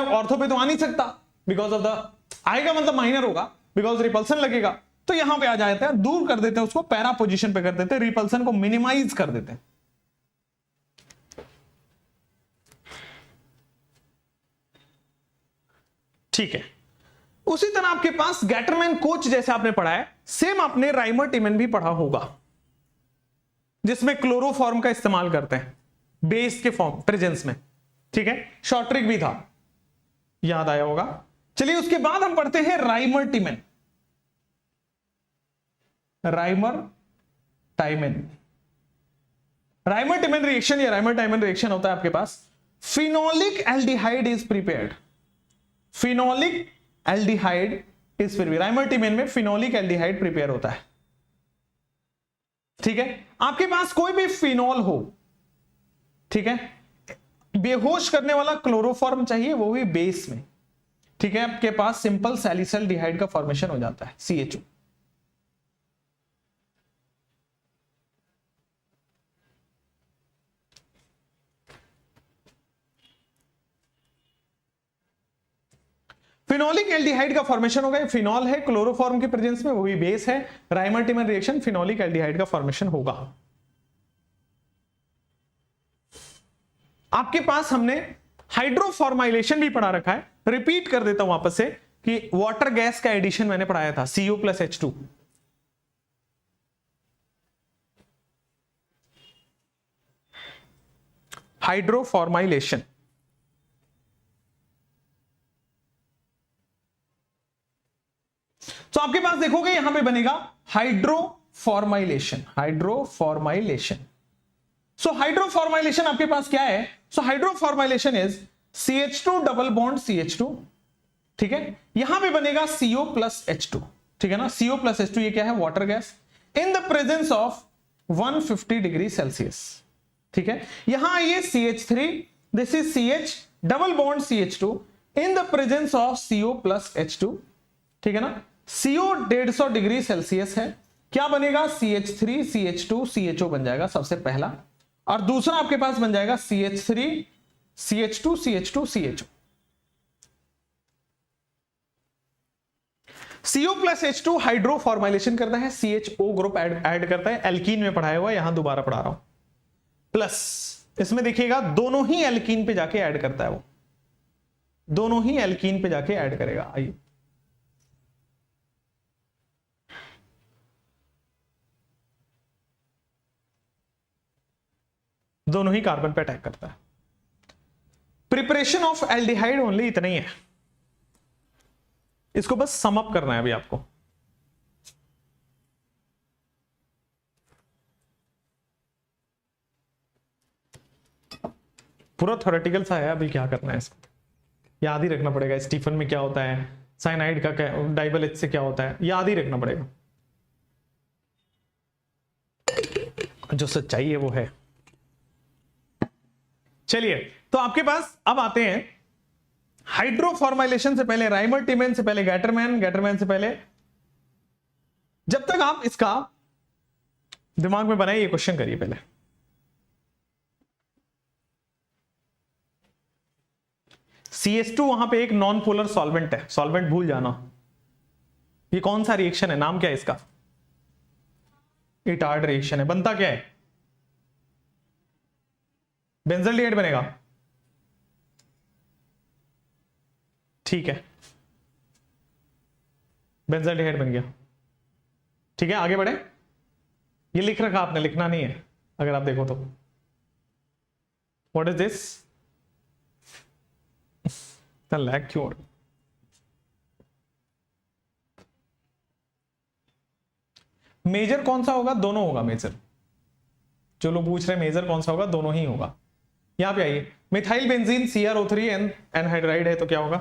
तो आ नहीं सकता, बिकॉज ऑफ द आएगा मतलब माइनर होगा, बिकॉज रिपल्सन लगेगा। तो यहां पे आ जाते हैं, दूर कर देते हैं उसको, पैरा पोजीशन पे कर देते हैं, रिपल्सन को मिनिमाइज कर देते हैं। ठीक है। उसी तरह आपके पास गेटरमैन कोच जैसे आपने पढ़ा है, सेम आपने राइमर टिमेन भी पढ़ा होगा, जिसमें क्लोरोफॉर्म का इस्तेमाल करते हैं बेस के फॉर्म प्रेजेंस में। ठीक है, शॉर्ट ट्रिक भी था, याद आया होगा। चलिए उसके बाद हम पढ़ते हैं Reimer Tiemann. Reimer Tiemann reaction या राइमर टाइमन रिएक्शन होता है आपके पास। Phenolic aldehyde is prepared, Reimer Tiemann में फिनोलिक एल्डिहाइड प्रिपेयर होता है। ठीक है, आपके पास कोई भी फिनॉल हो, ठीक है, बेहोश करने वाला क्लोरोफॉर्म चाहिए, वो भी बेस में। ठीक है, आपके पास सिंपल सैलिसिल डिहाइड का फॉर्मेशन हो जाता है, CHO। फिनोलिक एल्डिहाइड का फॉर्मेशन होगा, फिनॉल है क्लोरोफॉर्म के प्रेजेंस में, वो भी बेस है, राइमर-टिमर रिएक्शन, फिनोलिक एल्डिहाइड का फॉर्मेशन होगा। आपके पास हमने हाइड्रोफॉर्माइलेशन भी पढ़ा रखा है, रिपीट कर देता हूं वापस से कि वाटर गैस का एडिशन मैंने पढ़ाया था, CO प्लस H2। हाइड्रोफॉर्माइलेशन, तो आपके पास देखोगे यहां पे बनेगा हाइड्रोफॉर्माइलेशन, हाइड्रोफॉर्माइलेशन। सो हाइड्रोफॉर्माइलेशन आपके पास क्या है? So hydroformylation is CH2 double bond CH2, ठीक है, यहां पे बनेगा CO प्लस H2, ठीक है ना, CO प्लस H2 ये क्या है? Water gas, in the presence of 150 degree Celsius, ठीक है। यहां आइए CH3, this is CH double bond CH2 in the presence of CO plus H2, ठीक है ना। CO 150 डिग्री सेल्सियस है, क्या बनेगा? CH3 CH2 CHO बन जाएगा सबसे पहला, और दूसरा आपके पास बन जाएगा CH3 CH2 CH2 CHO। CO plus H2 hydroformylation करता है, CHO ग्रुप ऐड करता है, एल्कीन में पढ़ाया हुआ, यहां दोबारा पढ़ा रहा हूं, प्लस इसमें देखिएगा दोनों ही एल्कीन पे जाके ऐड करता है, वो दोनों ही एल्कीन पे जाके ऐड करेगा। आइए दोनों ही कार्बन पे अटैक करता है। प्रिपरेशन ऑफ एल्डिहाइड ओनली इतना ही है, इसको बस सम अप करना है अभी आपको। पूरा थ्योरेटिकल सा है, अभी क्या करना है इसको याद ही रखना पड़ेगा। स्टीफन में क्या होता है, साइनाइड का क्या, डाइबल एच से क्या होता है, याद ही रखना पड़ेगा। जो सच्चाई है वो है। चलिए तो आपके पास अब आते हैं हाइड्रोफॉर्माइलेशन से पहले राइमर-टिमन से पहले गैटरमैन, गैटरमैन से पहले, जब तक आप इसका दिमाग में बनाइए, क्वेश्चन करिए पहले। CH2 वहां पे एक नॉन पोलर सॉल्वेंट है, सॉल्वेंट भूल जाना। ये कौन सा रिएक्शन है, नाम क्या है इसका? इटार्ड रिएक्शन है। बनता क्या है? बेंजल्डिहाइड बनेगा, ठीक है, बेंजल्डिहाइड बन गया, ठीक है। आगे बढ़े, ये लिख रखा आपने, लिखना नहीं है अगर आप देखो तो। What is this? लैग क्यों? मेजर कौन सा होगा? दोनों होगा मेजर। जो लोग पूछ रहे हैं मेजर कौन सा होगा, दोनों ही होगा। यहां पे आइए, मिथाइल बेंजीन CrO3 एनहाइड्राइड है, तो क्या होगा?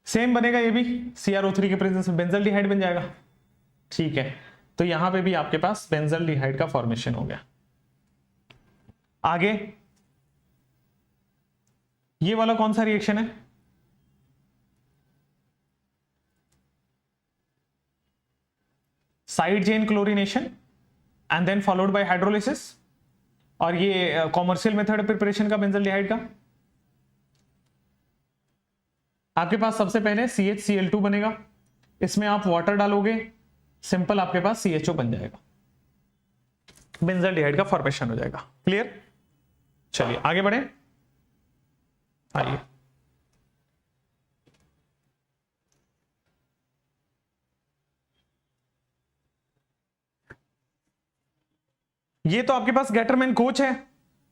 सेम बनेगा ये भी, CrO3 के प्रेजेंस में बेंजल्डिहाइड बन जाएगा, ठीक है। तो यहां पे भी आपके पास बेंजल्डिहाइड का फॉर्मेशन हो गया। आगे ये वाला कौन सा रिएक्शन है? Side chain chlorination and then followed by hydrolysis, और ये कॉमर्शियल मेथड प्रिपरेशन का बेंजल्डिहाइड का। आपके पास सबसे पहले CHCl2 बनेगा, इसमें आप वाटर डालोगे, सिंपल आपके पास CHO बन जाएगा, बेंजल्डिहाइड का फॉर्मेशन हो जाएगा। क्लियर? चलिए आगे बढ़े, आइए। ये तो आपके पास गैटरमैन कोच है,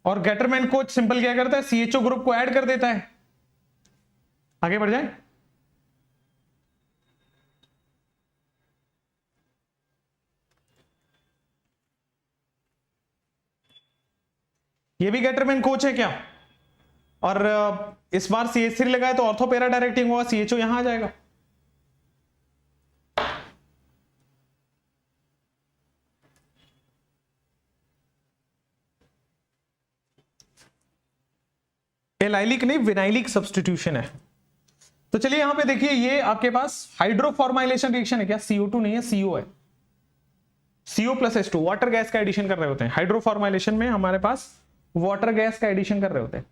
और गैटरमैन कोच सिंपल क्या करता है? CHO ग्रुप को ऐड कर देता है। आगे बढ़ जाए, ये भी गैटरमैन कोच है क्या? और इस बार CH3 लगाए तो ऑर्थो पैरा डायरेक्टिंग होगा, CHO यहां आ जाएगा। एलाइलिक नहीं, विनाइलिक सब्स्टिट्यूशन है। तो चलिए यहां पे देखिए, ये आपके पास हाइड्रोफॉर्माइलेशन रिएक्शन है क्या? CO2 नहीं है, CO है, CO plus H2 water gas का एडिशन कर रहे होते हैं। हाइड्रोफॉर्माइलेशन में हमारे पास वाटर गैस का एडिशन कर रहे होते हैं।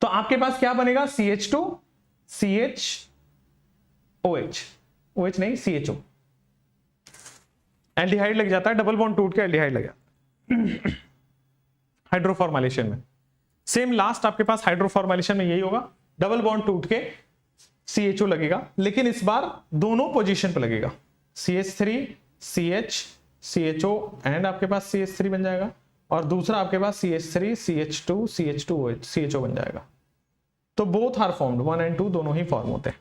आपके पास क्या बनेगा, CH2 CH OH, OH नहीं CHO, एल्डिहाइड लग जाता है, डबल बॉन्ड टूट के एल्डिहाइड लग जाता है हाइड्रोफॉर्माइलेशन में। सेम लास्ट आपके पास हाइड्रोफॉर्माइलेशन में यही होगा, डबल बॉन्ड टूट के CHO लगेगा, लेकिन इस बार दोनों पोजीशन पे लगेगा, CH3 CH CHO एंड आपके पास CH3 बन जाएगा, और दूसरा आपके पास CH3 CH2 CH2 OH CHO बन जाएगा। तो बोथ आर फॉर्म्ड, 1 and 2 दोनों ही फॉर्म होते हैं।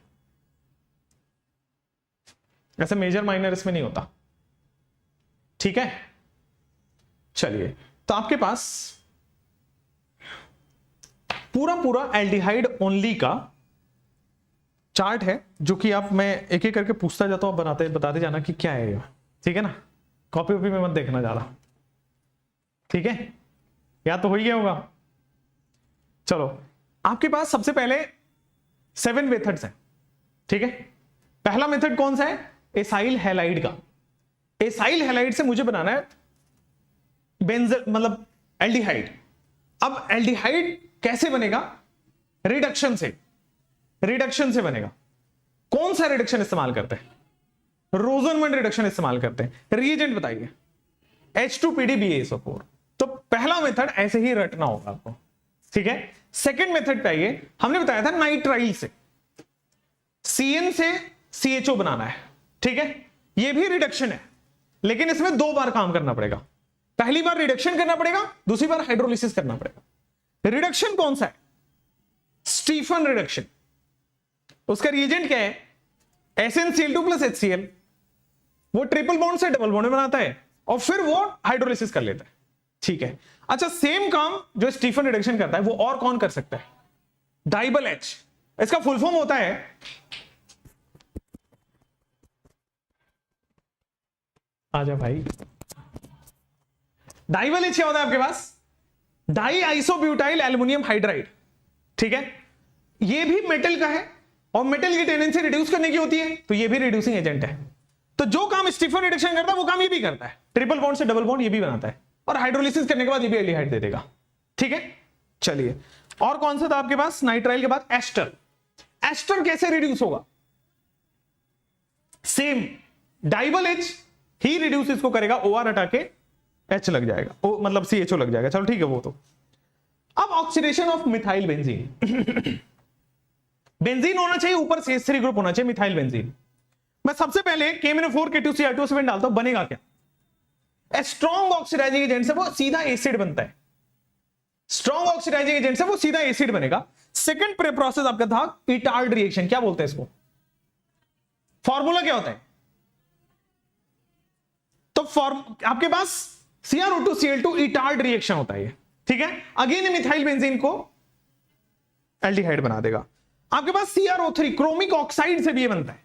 ऐसे मेजर माइनर इसमें नहीं होता, ठीक है। चलिए, तो आपके पास पूरा एल्डिहाइड ओनली का चार्ट है, जो कि आप, मैं एक एक करके पूछता जाता हूं, आप बताते जाना कि क्या है ये, ठीक है ना। कॉपी वॉपी में मत देखना ज्यादा, ठीक है, या तो हो ही गया होगा। चलो, आपके पास सबसे पहले 7 मेथड्स हैं, ठीक है। पहला मेथड कौन सा है, एसाइल हैलाइड का। एसाइल हैलाइड से मुझे बनाना है बेंजल, मतलब एल्डिहाइड। अब एल्डिहाइड कैसे बनेगा, रिडक्शन से, रिडक्शन से बनेगा। कौन सा रिडक्शन इस्तेमाल करते हैं, रोजनमंड रिडक्शन इस्तेमाल करते हैं। रिएजेंट बताइए, H2PDBaSO4। तो पहला मेथड ऐसे ही रटना होगा आपको, ठीक है। सेकंड मेथड पे आइए, हमने बताया था नाइट्राइल से CN से CHO बनाना है, ठीक है। ये भी रिडक्शन है, लेकिन इसमें 2 बार काम करना पड़ेगा। पहली बार रिडक्शन करना पड़ेगा, दूसरी बार हाइड्रोलिसिस करना पड़ेगा। रिडक्शन कौन सा है, स्टीफन रिडक्शन। उसका रिएजेंट क्या है, SnCl2 प्लस HCl। वो ट्रिपल बॉन्ड से डबल बॉन्ड में बनाता है, और फिर वो हाइड्रोलिसिस कर लेता है, ठीक है। अच्छा, सेम काम जो स्टीफन रिडक्शन करता है वो और कौन कर सकता है, डाइबल H। इसका फुल फॉर्म होता है, आजा भाई, डाइबल H क्या होता है आपके पास, डाई आइसोब्यूटाइल एल्युमिनियम हाइड्राइड, ठीक है। ये भी मेटल का है, और मेटल की टेंडेंसी रिड्यूस करने की होती है, तो ये भी रिड्यूसिंग एजेंट है। तो जो काम स्टीफन रिडक्शन करता है वो काम ये भी करता है, ट्रिपल बॉन्ड से डबल बॉन्ड ये भी बनाता है, और हाइड्रोलिसिस करने के बाद ये भी एल्डिहाइड दे देगा, ठीक है। चलिए, और कौन सा था आपके पास नाइट्राइल के बाद, एस्टर। एस्टर कैसे रिड्यूस होगा, सेम डाइबल H ही रिड्यूस इसको करेगा, OR हटा के H लग जाएगा, मतलब CHO लग जाएगा। चलो ठीक है वो तो। अब oxidation of methyl benzene benzene होना चाहिए, ऊपर CH3 ग्रुप होना चाहिए, मिथाइल बेंजीन। मैं सबसे पहले KMnO4 K2Cr2 डालता हूं, बनेगा क्या, स्ट्रॉन्ग ऑक्सीडाइजिंग एजेंट से वो सीधा एसिड बनता है, स्ट्रॉन्ग ऑक्सीडाइजिंग एजेंट से वो सीधा एसिड बनेगा। सेकंड प्रोसेस आपका था इटार्ड रिएक्शन, क्या बोलते हैं इसको, फॉर्मूला क्या होता है, तो आपके पास CrO2Cl2 इटार्ड रिएक्शन होता है, ठीक है। अगेन मिथाइल बेंजीन को एल्डिहाइड बना देगा। आपके पास CrO3 क्रोमिक ऑक्साइड से भी ये बनता है,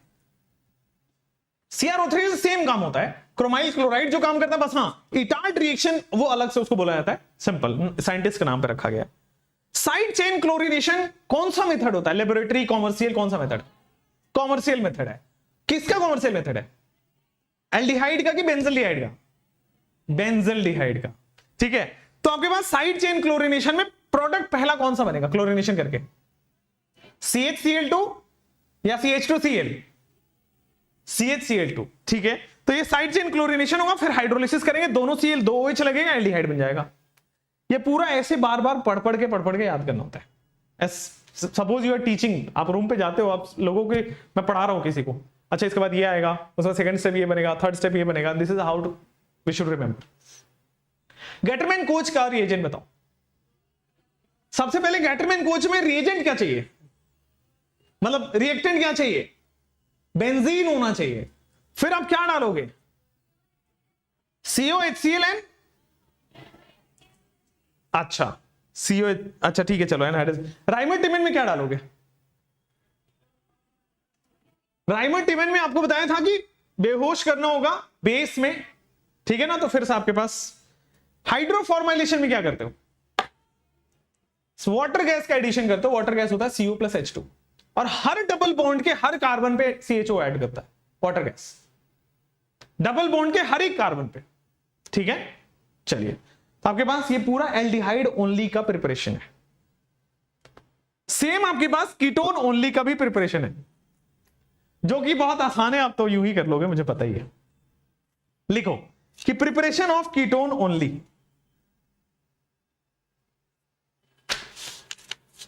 CrO3 से सेम काम होता है, क्रोमाइल क्लोराइड जो काम करता है, बस हाँ इटार्ड रिएक्शन वो अलग से उसको बोला जाता है, सिंपल साइंटिस्ट के नाम पे रखा गया। साइड चेन क्लोरीनेशन कौन सा मेथड होता है, लेबोरेटरी कॉमर्शियल, कौन सा मेथड, कॉमर्शियल मेथड है। किसका कॉमर्शियल मेथड है, एल्डिहाइड का कि बेंजल्डिहाइड का, बेंजल्डिहाइड का, ठीक है। तो आपके पास साइड चेन क्लोरीनेशन में प्रोडक्ट पहला कौन सा बनेगा क्लोरीनेशन करके, CHCl2 या CH2Cl, CHCl2, ठीक है। तो ये साइड चेन क्लोरीनेशन होगा, फिर हाइड्रोलिसिस करेंगे, दोनों Cl 2 OH लगेगा, एल्डिहाइड बन जाएगा। ये पूरा ऐसे बार बार पढ़ के याद करना होता है। सपोज यू आर टीचिंग, आप रूम पे जाते हो, आप लोगों के, मैं पढ़ा रहा हूं किसी को, अच्छा इसके बाद ये आएगा, उसका सेकंड स्टेप ये बनेगा, थर्ड स्टेप ये बनेगा, this is how to we should remember. Gattermann Koch का रिएजेंट बताओ। सबसे पहले गेटरमैन कोच में रिएजेंट क्या चाहिए, मतलब रिएक्टेंट क्या चाहिए, बेंजीन होना चाहिए। फिर आप क्या डालोगे, COHCl, अच्छा CO, अच्छा ठीक है चलो एनहाइड्रस। राइमोटिमिन में क्या डालोगे, राइमोटिमिन में आपको बताया था कि बेहोश करना होगा बेस में, ठीक है ना। तो फिर से आपके पास हाइड्रोफॉर्माइलेशन में क्या करते हो, वाटर गैस का एडिशन करते हो, वाटर गैस होता है CO प्लस H2, और हर डबल बॉन्ड के हर कार्बन पे CHO ऐड करता है वाटर गैस, डबल बॉन्ड के हर एक कार्बन पे, ठीक है। चलिए, तो आपके पास ये पूरा एल्डिहाइड ओनली का प्रिपरेशन है। सेम आपके पास कीटोन ओनली का भी प्रिपरेशन है, जो कि बहुत आसान है, आप तो यूं ही कर लोगे, मुझे पता ही है। लिखो कि प्रिपरेशन ऑफ कीटोन ओनली,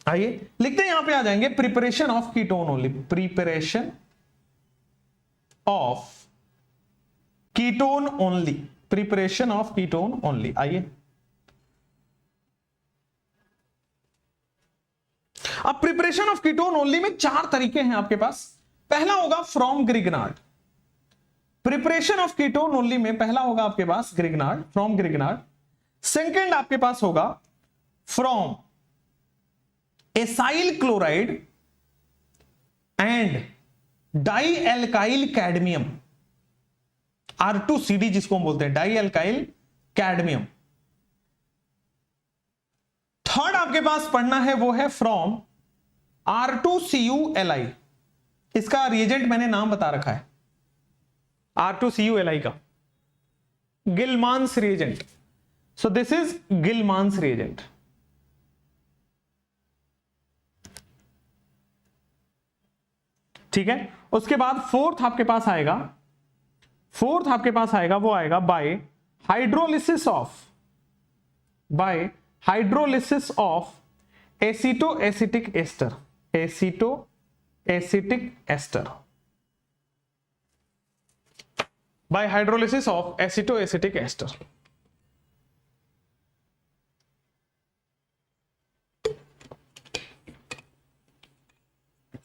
आइए लिखते हैं, यहां पे आ जाएंगे preparation of ketone only, preparation of ketone only, preparation of ketone only. आइए अब प्रिपरेशन ऑफ कीटोन ओनली में 4 तरीके हैं आपके पास। पहला होगा from Grignard, preparation of ketone only में पहला होगा आपके पास ग्रिग्नार्ड, फ्रॉम ग्रिग्नार्ड। सेकंड आपके पास होगा from acyl chloride and dialkyl cadmium, R2CD जिसको हम बोलते हैं, डाई एल्काइल कैडमियम। थर्ड आपके पास पढ़ना है वो है फ्रॉम R2CuLi, इसका रिएजेंट मैंने नाम बता रखा है, R2CuLi का Gilman's reagent, so this is Gilman's reagent. ठीक है, उसके बाद फोर्थ आपके पास आएगा, फोर्थ आपके पास आएगा वो आएगा by hydrolysis of, by hydrolysis of acetoacetic ester, acetoacetic ester, by hydrolysis of acetoacetic ester.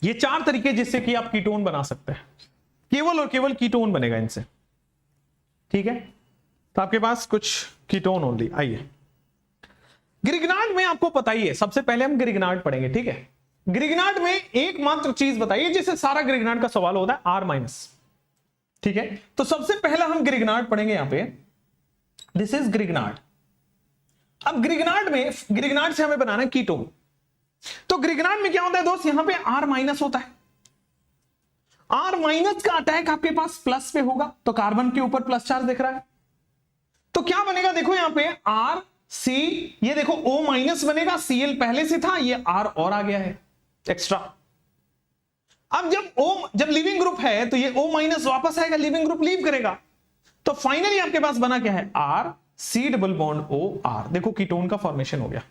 ये 4 तरीके जिससे कि आप कीटोन बना सकते हैं, केवल और केवल कीटोन बनेगा इनसे। ठीक है, तो आपके पास कुछ कीटोन ओनली। आइए ग्रिग्नार्ड में आपको पता ही है, सबसे पहले हम ग्रिग्नार्ड पढ़ेंगे। ठीक है, ग्रिग्नार्ड में एकमात्र चीज बताइए जिससे सारा ग्रिग्नार्ड का सवाल होता है, R माइनस। ठीक है, तो सबसे पहला हम ग्रिग्नार्ड पढ़ेंगे यहां पे, दिस इज ग्रिग्नार्ड। अब ग्रिग्नार्ड में, ग्रिग्नार्ड से हमें बनाना है कीटोन, तो ग्रिग्नार्ड में क्या होता है दोस्त, यहां पे R माइनस होता है। R माइनस का अटैक आपके पास प्लस पे होगा, तो कार्बन के ऊपर प्लस चार्ज दिख रहा है, तो क्या बनेगा देखो यहां पे R C, ये देखो O माइनस बनेगा, Cl पहले से था, ये R और आ गया है एक्स्ट्रा। अब जब लिविंग ग्रुप है तो ये O माइनस वापस आएगा, लिविंग ग्रुप लीव करेगा, तो फाइनली आपके पास बना क्या है, R C double bond O R। देखो कीटोन का फॉर्मेशन हो गया।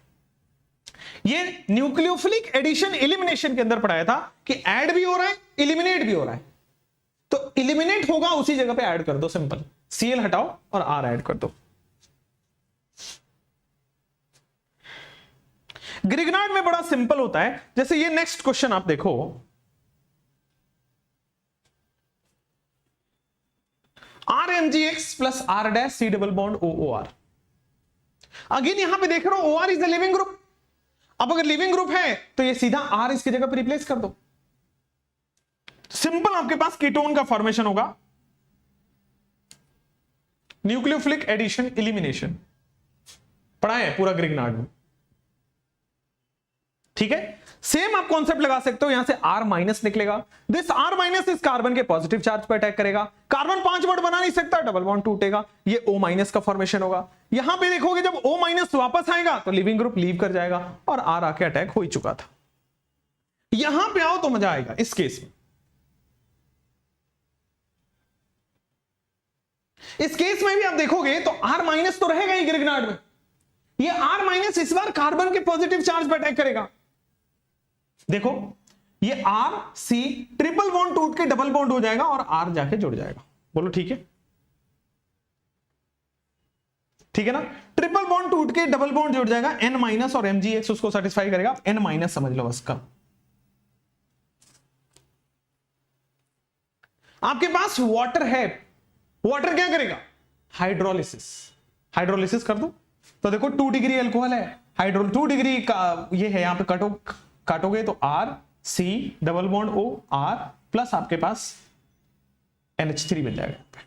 ये न्यूक्लियोफिलिक एडिशन एलिमिनेशन के अंदर पढ़ाया था कि ऐड भी हो रहा है, एलिमिनेट भी हो रहा है, तो एलिमिनेट होगा उसी जगह पे ऐड कर दो, सिंपल, Cl हटाओ और R ऐड कर दो। ग्रिग्नार्ड में बड़ा सिंपल होता है, जैसे ये नेक्स्ट क्वेश्चन आप देखो, RMgX plus R dash C double bond OOR। Again यहां पे देख रहे हो OR is the leaving group. अब अगर लिविंग ग्रुप है तो ये सीधा R इसकी जगह पर रिप्लेस कर दो, सिंपल आपके पास कीटोन का फॉर्मेशन होगा, न्यूक्लियोफिलिक एडिशन एलिमिनेशन पढ़ा है पूरा ग्रिग्नार्ड में। ठीक है, सेम आप कॉन्सेप्ट लगा सकते हो, यहां से R माइनस निकलेगा, दिस R माइनस इस कार्बन के पॉजिटिव चार्ज पर अटैक करेगा, कार्बन 5 बॉन्ड बना नहीं सकता, डबल बॉन्ड टूटेगा, ये O माइनस का फॉर्मेशन होगा। यहां पे देखोगे जब O माइनस वापस आएगा तो लिविंग ग्रुप लीव कर जाएगा और R आके अटैक हो ही चुका था। यहां पे आओ तो मजा आएगा इस केस में। इस केस में भी आप देखोगे तो R माइनस तो रहेगा ही ग्रिग्नार्ड में, ये R माइनस इस बार कार्बन के पॉजिटिव चार्ज पर अटैक करेगा। देखो ये R C ट्रिपल बॉन्ड टूट के डबल बॉन्ड हो जाएगा और R जाके जुड़ जाएगा। बोलो ठीक है, ठीक है ना, ट्रिपल बॉन्ड टूट के डबल बॉन्ड जुड़ जाएगा, N माइनस और MgX उसको सेटिस्फाई करेगा, N माइनस समझ लो बस का। आपके पास वाटर है, वाटर क्या करेगा, हाइड्रोलिसिस, हाइड्रोलिसिस कर दो, तो देखो 2 डिग्री अल्कोहल है, हाइड्रो 2 डिग्री का ये है, यहां पे काटोगे तो R C double bond O R plus आपके पास NH3 बन जाएगा।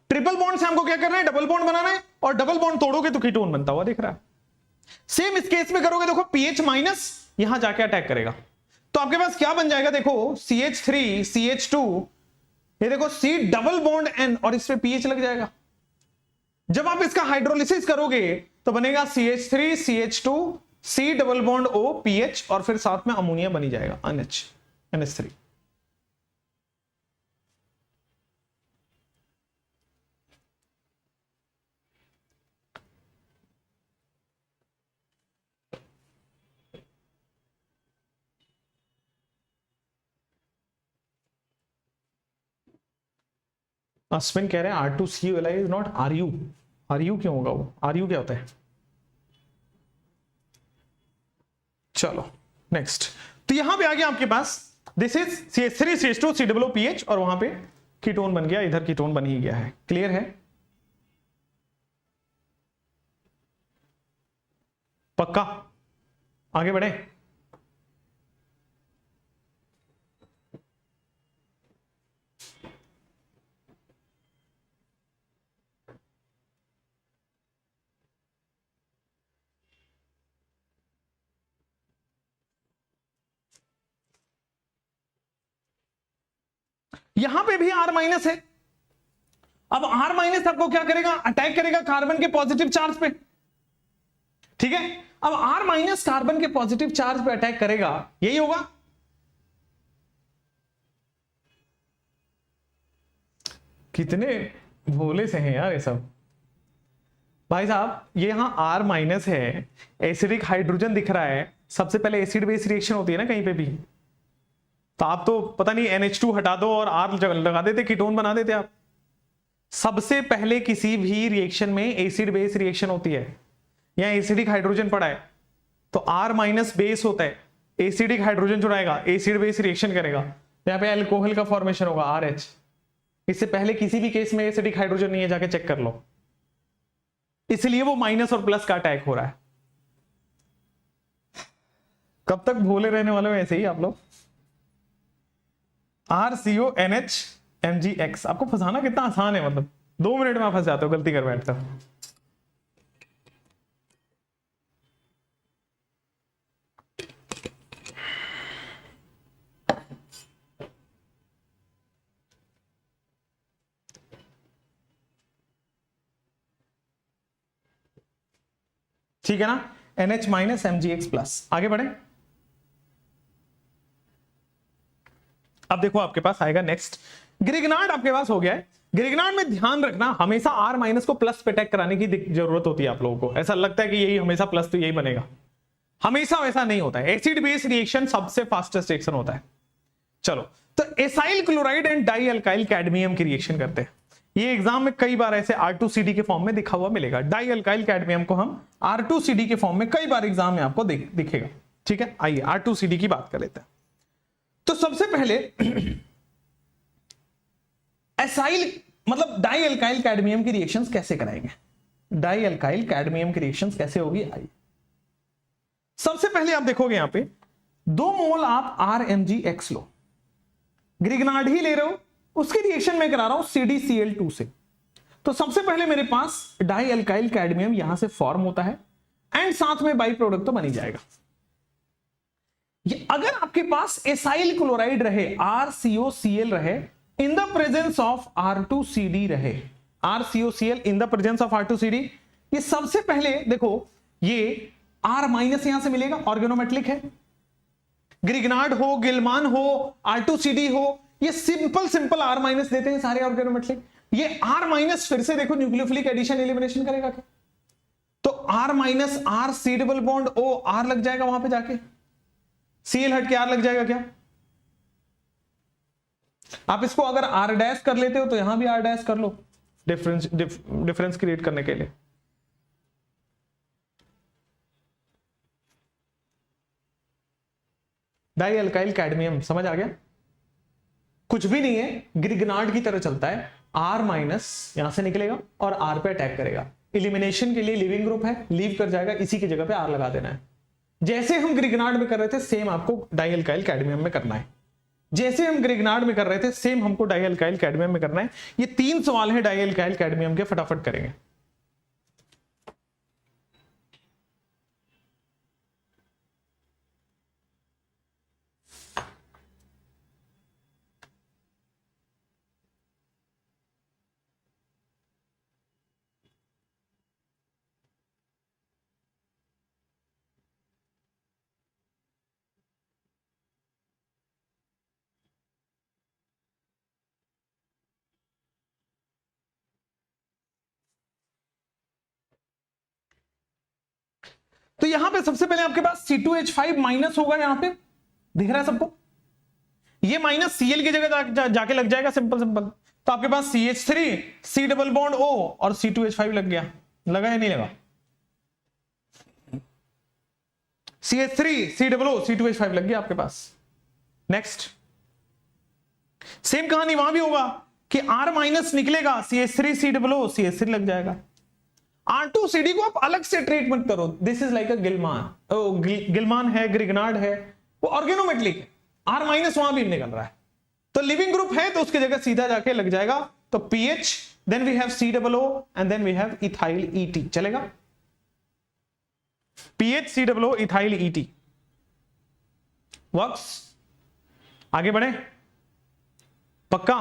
ट्रिपल बॉन्ड से हमको क्या करना है, डबल बॉन्ड बनाना है, और डबल बॉन्ड तोड़ोगे तो कीटोन बनता हुआ दिख रहा है। सेम इस केस में करोगे, देखो pH माइनस यहां जाके अटैक करेगा, तो आपके पास क्या बन जाएगा, देखो CH3 CH2, ये देखो C डबल बॉन्ड N और इस पे pH लग जाएगा, जब आप इसका हाइड्रोलिसिस करोगे तो बनेगा CH3 CH2 C double bond O PH और फिर साथ में अमोनिया बनी जाएगा NH3। अश्विन कह रहे हैं R2C वाला इज नॉट RU क्यों होगा? वो RU क्या होता है? चलो नेक्स्ट, तो यहां पे आ गया आपके पास this is CH3 CH2 COOH और वहां पे कीटोन बन गया, इधर कीटोन बन ही गया है। क्लियर है? पक्का? आगे बढ़े। यहां पे भी R माइनस है। अब R माइनस आपको क्या करेगा? अटैक करेगा कार्बन के पॉजिटिव चार्ज पे। ठीक है, अब R माइनस कार्बन के पॉजिटिव चार्ज पे अटैक करेगा, यही होगा। कितने भोले से हैं यार ये सब। भाई साहब ये यहां R माइनस है, एसिडिक हाइड्रोजन दिख रहा है, सबसे पहले एसिड बेस रिएक्शन होती है ना कहीं पे भी, तो आप तो पता नहीं NH2 हटा दो और R लगा देते, कीटोन बना देते आप। सबसे पहले किसी भी रिएक्शन में एसिड बेस रिएक्शन होती है, यहां एसिडिक हाइड्रोजन पड़ा है तो R माइनस बेस होता है, एसिडिक हाइड्रोजन जुड़ाएगा, एसिड बेस रिएक्शन करेगा, यहां पे अल्कोहल का फॉर्मेशन होगा RH। इससे पहले किसी भी केस में एसिडिक हाइड्रोजन नहीं है, जाके चेक कर लो, इसलिए वो माइनस और प्लस का अटैक हो रहा है। कब तक भूले रहने वाले हो ऐसे ही आप लोग। RCONH MgX, आपको फंसाना कितना आसान है, मतलब 2 मिनट में आप फंस जाते हो गलती कर बैठते हो। ठीक है ना, NH माइनस MgX प्लस। आगे बढ़े। अब देखो आपके पास आएगा नेक्स्ट ग्रिग्नार्ड, आपके पास हो गया है। ग्रिग्नार्ड में ध्यान रखना, हमेशा R माइनस को प्लस पे अटैक कराने की जरूरत होती है आप लोगों को। ऐसा लगता है कि यही हमेशा प्लस तो यही बनेगा, हमेशा वैसा नहीं होता है। एसिड बेस रिएक्शन सबसे फास्टेस्ट रिएक्शन होता है। चलो, तो acyl chloride and die alkyl cadmium की रिएक्शन करते हैं। ये एग्जाम में कई बार ऐसे R2CD के फॉर्म में दिखा हुआ मिलेगा। डाई अल्काइल कैडमियम को हम R2CD के फॉर्म में कई बार एग्जाम में आपको दिखेगा। ठीक है, आइए R2CD की बात कर लेते हैं। तो सबसे पहले एसाइल मतलब डाई अल्काइल कैडमियम की रिएक्शंस कैसे कराएंगे, डाई अल्काइल कैडमियम की रिएक्शंस कैसे होगी। आइए, सबसे पहले आप देखोगे यहां पे 2 मोल आप RMgX लो, ग्रिग्नार्ड ही ले रहे हो, उसकी रिएक्शन में करा रहा हूं CdCl2 से। तो सबसे पहले मेरे पास डाई अल्काइल कैडमियम यहां से फॉर्म होता है एंड साथ में बाई प्रोडक्ट तो बन ही जाएगा। ये अगर आपके पास एसाइल क्लोराइड रहे, RCOCl रहे इन द प्रेजेंस ऑफ R2CD रहे, RCOCl in the presence of R2CD, ये सबसे पहले देखो ये R माइनस यहां से मिलेगा, ऑर्गेनोमेटलिक है। ग्रिग्नार्ड हो, गिलमान हो, R2CD हो, ये सिंपल R माइनस देते हैं सारे ऑर्गेनोमेटलिक। ये R माइनस फिर से देखो न्यूक्लियोफिलिक एडिशन एलिमिनेशन करेगा क्या, तो R minus R C double bond O, R लग जाएगा वहां पे जाके, Cl हट के R लग जाएगा क्या। आप इसको अगर R डैश कर लेते हो तो यहां भी R डैश कर लो, डिफरेंस क्रिएट करने के लिए। डाई अल्काइल कैडमियम समझ आ गया, कुछ भी नहीं है, ग्रिग्नार्ड की तरह चलता है। R माइनस यहां से निकलेगा और R पे अटैक करेगा, इलिमिनेशन के लिए लिविंग ग्रुप है, लीव कर जाएगा, इसी की जगह पे R लगा देना है। जैसे हम ग्रिग्नार्ड में कर रहे थे सेम आपको डाई अल्काइल कैडमियम में करना है, जैसे हम ग्रिग्नार्ड में कर रहे थे सेम हमको डाई अल्काइल कैडमियम में करना है। ये 3 सवाल है डाई अल्काइल कैडमियम के, फटाफट करेंगे। तो यहां पे सबसे पहले आपके पास C2H5 माइनस होगा, यहां पे दिख रहा है सबको, ये माइनस Cl की जगह जाके लग जाएगा, सिंपल सिंपल। तो आपके पास CH3 C double bond O और C2H5 लग गया, लगा या नहीं लगा? CH3 C double O C2H5 लग गया आपके पास। नेक्स्ट सेम कहानी वहां भी होगा कि R माइनस निकलेगा, CH3 C double O CH3 लग जाएगा। R2CD को आप अलग से ट्रीटमेंट करो, दिस इज लाइक अ गिलमान, गिलमान है, ग्रिगनार्ड है, वो ऑर्गेनोमेटलिक है, R माइनस वहां भी निकल रहा है, तो लिविंग ग्रुप है तो उसकी जगह सीधा जाके लग जाएगा। तो PH, then we have C double O and then we have ethyl ET, चलेगा? PH C double O ethyl ET works. आगे बढ़े, पक्का?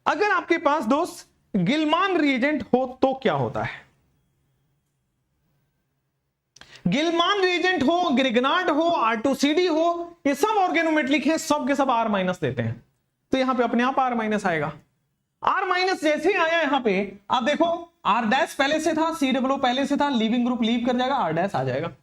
अगर आपके पास दोस्त गिलमान रिएजेंट हो तो क्या होता है? गिलमान रिएजेंट हो, ग्रिगनार्ड हो, R2CD हो, ये सब ऑर्गेनोमेटलिक है, सब के सब R माइनस देते हैं, तो यहां पे अपने आप R माइनस आएगा। R माइनस जैसे ही आया यहां पे आप देखो, R डैश पहले से था, C डबल O पहले से था, लिविंग ग्रुप लीव कर जाएगा, R डैश आ जाएगा।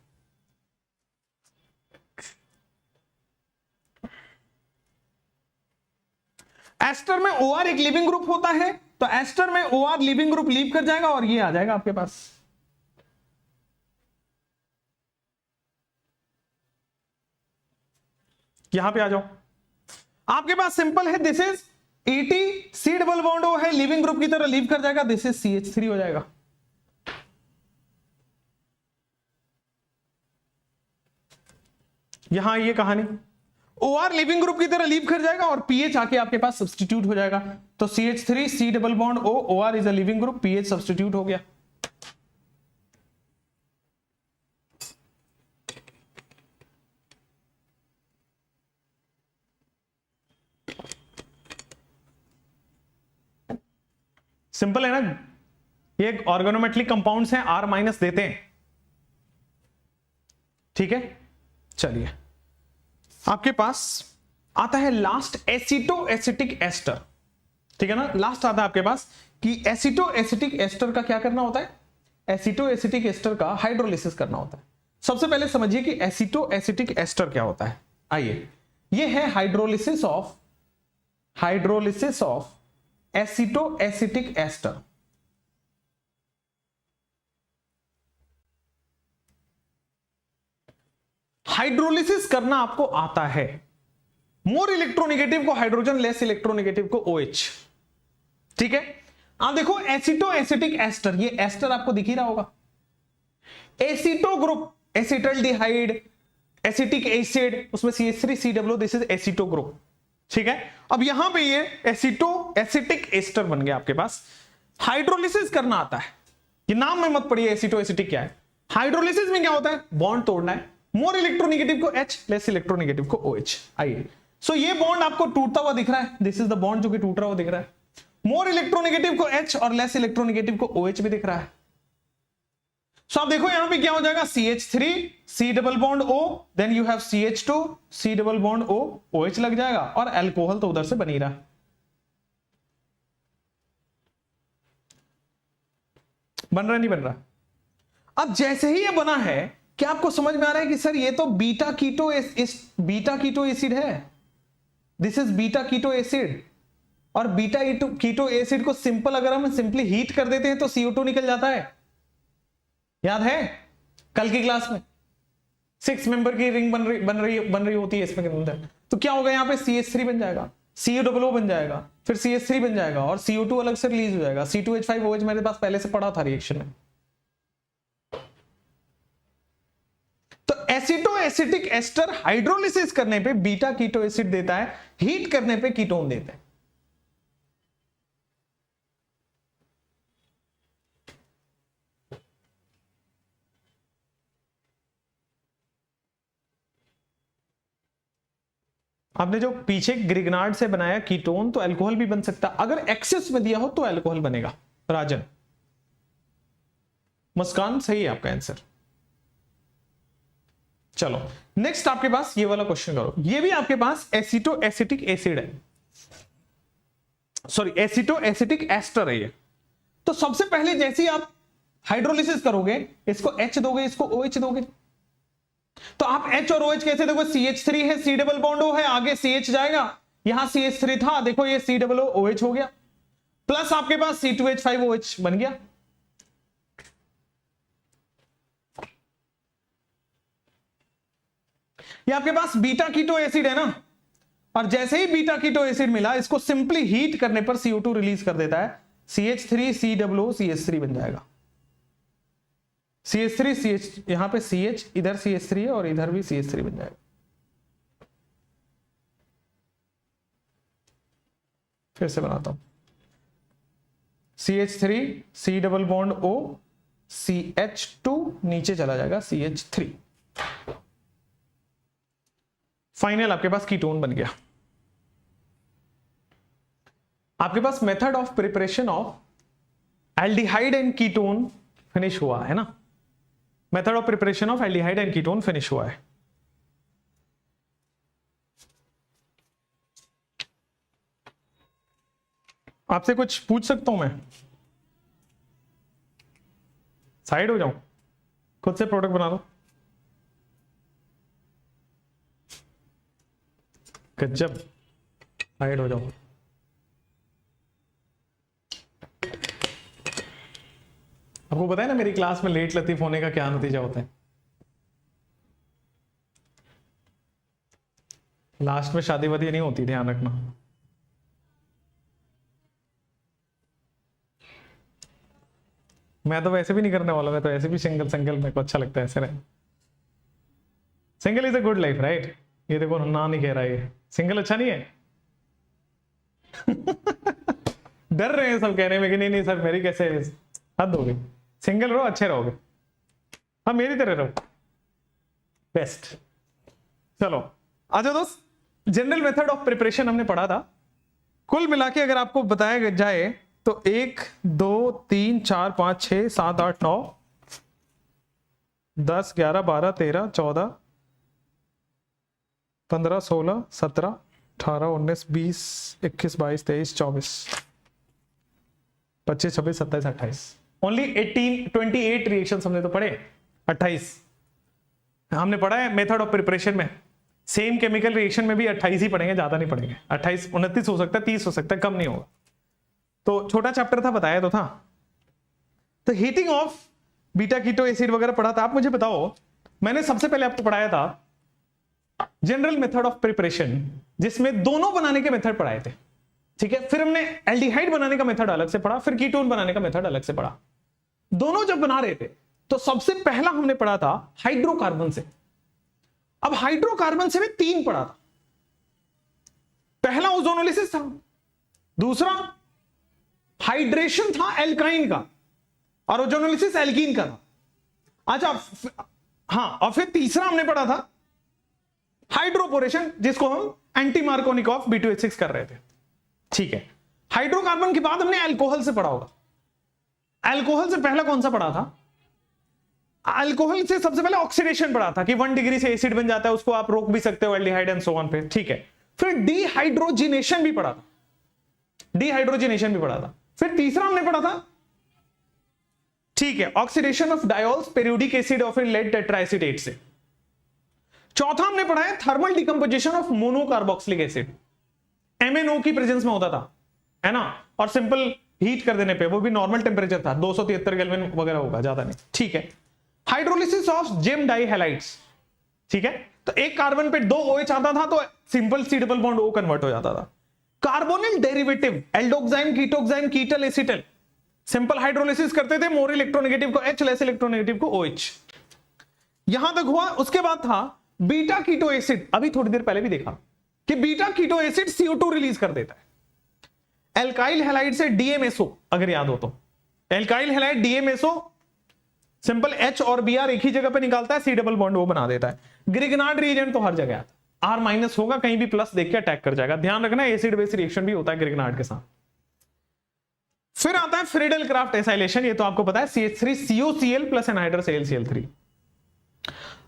एस्टर में OR एक लिविंग ग्रुप होता है, तो एस्टर में OR लिविंग ग्रुप लीव कर जाएगा और ये आ जाएगा आपके पास। यहां पे आ जाओ, आपके पास सिंपल है, this is ET C double bond O है, लिविंग ग्रुप की तरह लीव कर जाएगा, दिस इज CH3 हो जाएगा। यहां ये कहानी, OR लिविंग ग्रुप की तरह लीव कर जाएगा और PH आके आपके पास सब्स्टिट्यूट हो जाएगा, तो CH3 C double bond O, OR is a leaving group, PH substitute हो गया। सिंपल है ना, ये ऑर्गेनोमेटलिक कंपाउंड्स हैं, R माइनस देते हैं, ठीक है? चलिए आपके पास आता है लास्ट एसिटो एसिटिक एस्टर, ठीक है ना? लास्ट आता है आपके पास कि एसिटो एसिटिक एस्टर का क्या करना होता है? एसिटो एसिटिक एस्टर का हाइड्रोलिसिस करना होता है। सबसे पहले समझिए कि एसिटो एसिटिक एस्टर क्या होता है। आइए, ये है hydrolysis of acetoacetic ester. Hydrolysis करना आपको आता है, मोर इलेक्ट्रोनेगेटिव को हाइड्रोजन, लेस इलेक्ट्रोनेगेटिव को OH, ठीक है? आप देखो एसिटो एसिटिक एस्टर, ये एस्टर आपको दिख ही रहा होगा, aceto group, acetaldehyde, acetic acid, उसमें CH3 C double O, this is aceto group, ठीक है? अब यहां पे ये एसिटो एसिटिक एस्टर बन गया आपके पास। हाइड्रोलिसिस करना आता है, ये नाम में मत पढ़िए एसिटो एसिटिक क्या है। हाइड्रोलिसिस में क्या होता है? बॉन्ड तोड़ना है, मोर इलेक्ट्रोनेगेटिव को H, लेस इलेक्ट्रोनेगेटिव को OH। आइए, सो ये बॉन्ड आपको टूटता हुआ दिख रहा है, दिस इज द बॉन्ड जो कि टूट रहा हुआ दिख रहा है, मोर इलेक्ट्रोनेगेटिव को H और लेस इलेक्ट्रोनेगेटिव को OH भी दिख रहा है। सो आप देखो यहां पे क्या हो जाएगा, CH3 C double bond O, then you have CH2 C double bond O, OH लग जाएगा, और अल्कोहल तो उधर से बन ही रहा है। बन रहा नहीं बन रहा? अब जैसे ही ये बना है, क्या आपको समझ में आ रहा है कि सर ये तो बीटा कीटो एसिड है, this is beta keto acid, और बीटा कीटो एसिड को सिंपल अगर हम सिंपली हीट कर देते हैं तो CO2 निकल जाता है, याद है कल की क्लास में? 6 मेंबर की रिंग बन रही होती है इसमें अंदर, तो क्या होगा यहाँ पे? CH3 बन जाएगा, CO बन जाएगा, फिर CH3 बन जाएगा, और CO2 अलग से रिलीज हो जाएगा। C2H5OH मेरे पास पहले से पड़ा था रिएक्शन में। तो एसिटो एसिटिक एस्टर हाइड्रोलिसिस करने पे बीटा कीटो एसिड देता है, हीट करने पे कीटोन देता है। आपने जो पीछे ग्रिगनार्ड से बनाया कीटोन, तो अल्कोहल भी बन सकता, अगर एक्सेस में दिया हो तो अल्कोहल बनेगा। राजन, मुस्कान, सही है आपका आंसर। चलो नेक्स्ट आपके पास ये वाला क्वेश्चन करो, ये भी आपके पास एसिटो एसिटिक एसिड है, सॉरी एसिटो एसिटिक एस्टर है ये। तो सबसे पहले जैसे ही आप हाइड्रोलिसिस करोगे, इसको H दोगे, इसको OH दोगे, तो आप H और OH कैसे देखो, CH3 है, C डबल बॉन्ड O है, आगे CH जाएगा, यहां CH3 था, देखो ये C डबल OH हो गया, प्लस आपके पास C2H5OH बन गया। ये आपके पास बीटा कीटो एसिड है ना, और जैसे ही बीटा कीटो एसिड मिला, इसको सिंपली हीट करने पर CO2 रिलीज कर देता है, CH3 COO CH3 बन जाएगा। CH3 CH, यहां पे CH, इधर CH3 है और इधर भी CH3 बन जाएगा। फिर से बनाता हूं, CH3 C double bond O CH2, नीचे चला जाएगा CH3, फाइनल आपके पास कीटोन बन गया। आपके पास method of preparation of aldehyde and ketone finish हुआ है ना, method of preparation of aldehyde and ketone finish हुआ है। आपसे कुछ पूछ सकता हूं मैं? साइड हो जाऊं, खुद से प्रोडक्ट बना दो। गजब, साइड हो जाओ। आपको पता है ना मेरी क्लास में लेट लतीफ होने का क्या नतीजा होता है? लास्ट में शादी वादी नहीं होती, ध्यान रखना। मैं तो वैसे भी नहीं करने वाला, मैं तो ऐसे भी सिंगल मेरे को अच्छा लगता है ऐसे रहे। Single is a good life, right? ये देखो ना नहीं कह रहा, ये सिंगल अच्छा नहीं है। डर रहे हैं सब कहने में कि नहीं सर मेरी कैसे, हद हो गई, सिंगल रहो अच्छे रहोगे, हाँ मेरी तरह रहो, बेस्ट। चलो आ जाओ दोस्त, जनरल मेथड ऑफ प्रिपरेशन हमने पढ़ा था। कुल मिला के अगर आपको बताया जाए तो 1 2 3 4 5 6 7 8 9 10 11 12 13 14 15 16 17 18 19 20 21 22 23 24 25 26 27 28, ओनली 28 रिएक्शंस हमने तो पढ़े। 28 हमने पढ़ा है मेथड ऑफ प्रिपरेशन में। सेम केमिकल रिएक्शन में भी 28 ही पढ़ेंगे, ज्यादा नहीं पढ़ेंगे। 28 29 हो सकता है, 30 हो सकता है, कम नहीं होगा। तो छोटा चैप्टर था, बताया तो था। तो heating of beta keto acid वगैरह पढ़ा था। आप मुझे बताओ, मैंने सबसे पहले आपको पढ़ाया था जनरल मेथड ऑफ प्रिपरेशन, जिसमें दोनों बनाने के मेथड पढ़ाए थे, ठीक है। फिर हमने एल्डिहाइड बनाने का मेथड अलग से पढ़ा, फिर कीटोन बनाने का मेथड अलग से पढ़ा। दोनों जब बना रहे थे तो सबसे पहला हमने पढ़ा था हाइड्रोकार्बन से। अब हाइड्रोकार्बन से भी 3 पढ़ा था। पहला ओजोनोलिसिस था, दूसरा हाइड्रेशन था एल्काइन का, और ओजोनोलिसिस एल्कीन का था। अच्छा, हाँ, और फिर तीसरा हमने पढ़ा था हाइड्रोपोरेशन, जिसको हम एंटी मार्कोनिकॉफ B2H6 कर रहे थे, ठीक है। हाइड्रोकार्बन के बाद हमने अल्कोहल से पढ़ा होगा। अल्कोहल से पहला कौन सा पढ़ा था? अल्कोहल से सबसे पहले ऑक्सीडेशन पढ़ा था कि 1 डिग्री से एसिड बन जाता है, उसको आप रोक भी सकते हो, एल्डिहाइड एंड सो ऑन पे, ठीक है। फिर डिहाइड्रोजिनेशन भी पढ़ा था, डिहाइड्रोजिनेशन भी पढ़ा था। फिर तीसरा हमने पढ़ा था, ठीक है, oxidation of diols periodic acid और फिर लेड टेट्राएसिटेट से। चौथा हमने पढ़ा है thermal decomposition of monocarboxylic acid, MnO की प्रेजेंस में होता था, है ना, और सिंपल हीट कर देने पे, वो भी नॉर्मल टेम्परेचर था, 273 केल्विन वगैरह होगा, ज्यादा नहीं, ठीक है। Hydrolysis of gem dihalides, ठीक है। तो एक कार्बन पे 2 OH आता था तो simple C double bond O convert हो जाता था। Carbonyl derivative एल्डोक्साइन, कीटोक्साइन, कीटल, acetal, simple hydrolysis करते थे, मोर इलेक्ट्रोनेगेटिव को H, लेस इलेक्ट्रोनेगेटिव को OH। यहां तक हुआ। उसके बाद था बीटा कीटो एसिड। अभी थोड़ी देर पहले भी देखा कि beta keto acid CO2 release कर देता है। एल्काइल हैलाइड से DMSO, अगर याद हो तो, alkyl halide DMSO, simple H और Br एक ही जगह पे निकालता है, C डबल बॉन्ड O बना देता है। ग्रिगनार्ड रिएजेंट तो हर जगह आता है, R माइनस होगा, कहीं भी प्लस देख के अटैक कर जाएगा, ध्यान रखना। एसिड बेस रिएक्शन भी होता है ग्रिगनार्ड के साथ। फिर आता है फ्रीडल क्राफ्ट एसाइलेशन, ये तो आपको पता है, CH3COCl प्लस एनहाइड्रस AlCl3।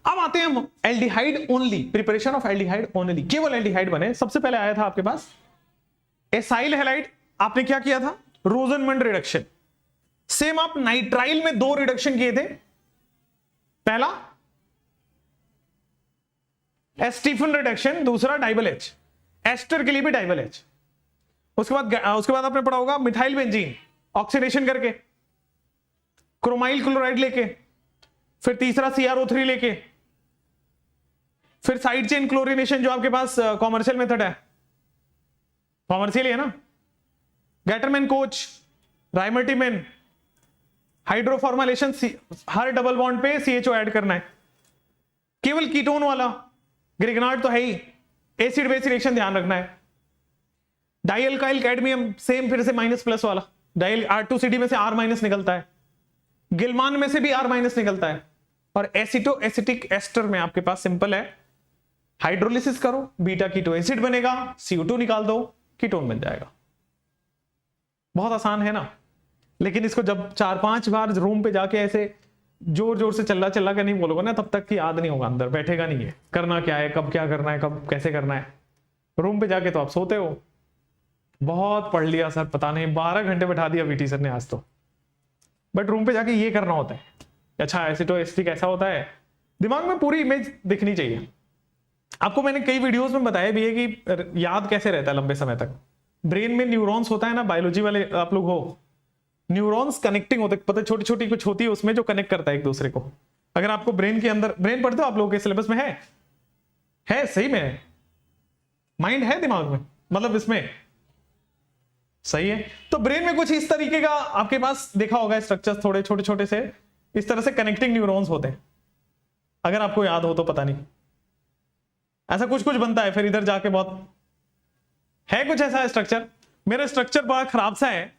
अब आते हैं हम aldehyde only, preparation of aldehyde only, केवल एल्डिहाइड बने। सबसे पहले आया था आपके पास एसाइल हैलाइड। आपने क्या किया था? रोजनमंड रिडक्शन, सेम आप नाइट्राइल में 2 रिडक्शन किए थे। पहला एस्टीफन रिडक्शन, दूसरा डाइबल एच, एस्टर के लिए भी डाइबल एच। उसके बाद आपने पढ़ा होगा मिथाइल बेंजीन ऑक्सीडेशन करके, क्रोमाइल क्लोराइड लेके, फिर तीसरा CrO3 लेके, फिर साइड चेन क्लोरिनेशन जो आपके पास कॉमर्शियल मेथड है, कॉमर्शियल है ना, गैटरमैन कोच, राइमर्टिमेन, हाइड्रोफॉर्मुलेशन, हर डबल बॉन्ड पे CHO ऐड करना है, केवल कीटोन वाला, ग्रिगनार्ड तो है ही, एसिड बेस रिएक्शन ध्यान रखना है, डाइअल्काइल कैडमियम सेम फिर से माइनस प्लस वाला, डाइल R2CD में से R माइनस निकलता है, गिलमान में से भी R माइनस निकलता है, और एसिटो एसिटिक एस्टर में आपके पास सिंपल है, हाइड्रोलिसिस करो, बीटा कीटो एसिड बनेगा, CO2 निकाल दो, कीटोन बन जाएगा। बहुत आसान है ना। लेकिन इसको जब 4-5 बार रूम पे जाके ऐसे जोर जोर से चल्ला चल्ला के नहीं बोलोगे ना, तब तक की याद नहीं होगा, अंदर बैठेगा नहीं है, करना क्या है, कब क्या करना है, कब कैसे करना है। रूम पे जाके तो आप सोते हो, बहुत पढ़ लिया सर, पता नहीं 12 घंटे बैठा दिया VT सर ने आज तो, बट रूम पे जाके ये करना होता है। अच्छा एसिटो एसिटिक ऐसा होता है, दिमाग में पूरी इमेज दिखनी चाहिए। आपको मैंने कई वीडियोस में बताया भी है कि याद कैसे रहता है लंबे समय तक। ब्रेन में न्यूरॉन्स होता है ना, बायोलॉजी वाले आप लोग हो, न्यूरॉन्स कनेक्टिंग होते, पता छोटी छोटी कुछ होती है उसमें जो कनेक्ट करता है एक दूसरे को। अगर आपको ब्रेन के अंदर, ब्रेन पढ़ते हो आप लोगों के सिलेबस में है सही में है, माइंड है दिमाग में, मतलब इसमें सही है। तो ब्रेन में कुछ इस तरीके का आपके पास देखा होगा स्ट्रक्चर्स, थोड़े छोटे छोटे से इस तरह से कनेक्टिंग न्यूरॉन्स होते हैं, अगर आपको याद हो तो, पता नहीं ऐसा कुछ कुछ बनता है, फिर इधर जाके बहुत है कुछ ऐसा स्ट्रक्चर। मेरा स्ट्रक्चर बड़ा खराब सा है,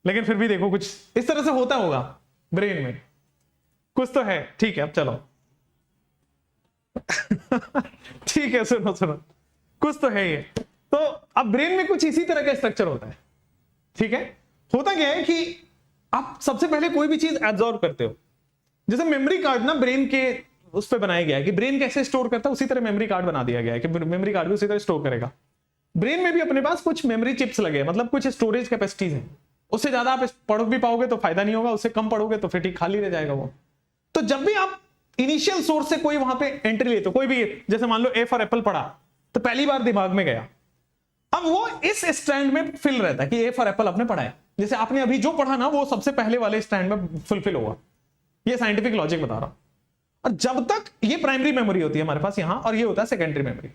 लेकिन फिर भी देखो कुछ इस तरह से होता होगा ब्रेन में, कुछ तो है। ठीक है अब चलो ठीक है सुनो सुनो, कुछ तो है ये। तो अब ब्रेन में कुछ इसी तरह का स्ट्रक्चर होता है, ठीक है। होता क्या है कि आप सबसे पहले कोई भी चीज एब्जॉर्ब करते हो, जैसे मेमोरी कार्ड ना ब्रेन के उस पर बनाया गया है कि ब्रेन कैसे स्टोर करता है, उसी तरह मेमोरी कार्ड बना दिया गया है कि मेमोरी कार्ड भी उसी तरह स्टोर करेगा। ब्रेन में भी अपने पास कुछ मेमोरी चिप्स लगे हैं, मतलब कुछ स्टोरेज कैपेसिटीज है। उससे ज्यादा आप पढ़ भी पाओगे तो फायदा नहीं होगा, उससे कम पढ़ोगे तो फिर ठीक खाली रह जाएगा वो। तो जब भी आप इनिशियल सोर्स से कोई वहां पे एंट्री लेते हो, कोई भी, जैसे मान लो A फॉर एप्पल पढ़ा तो पहली बार दिमाग में गया, अब वो इस स्टैंड में फिल रहता है कि A फॉर एप्पल आपने पढ़ा है। जैसे आपने अभी जो पढ़ा ना वो सबसे पहले वाले स्टैंड में फुलफिल होगा, ये साइंटिफिक लॉजिक बता रहा हूं। और जब तक ये प्राइमरी मेमोरी होती है हमारे पास यहां, और ये होता है सेकेंडरी मेमोरी।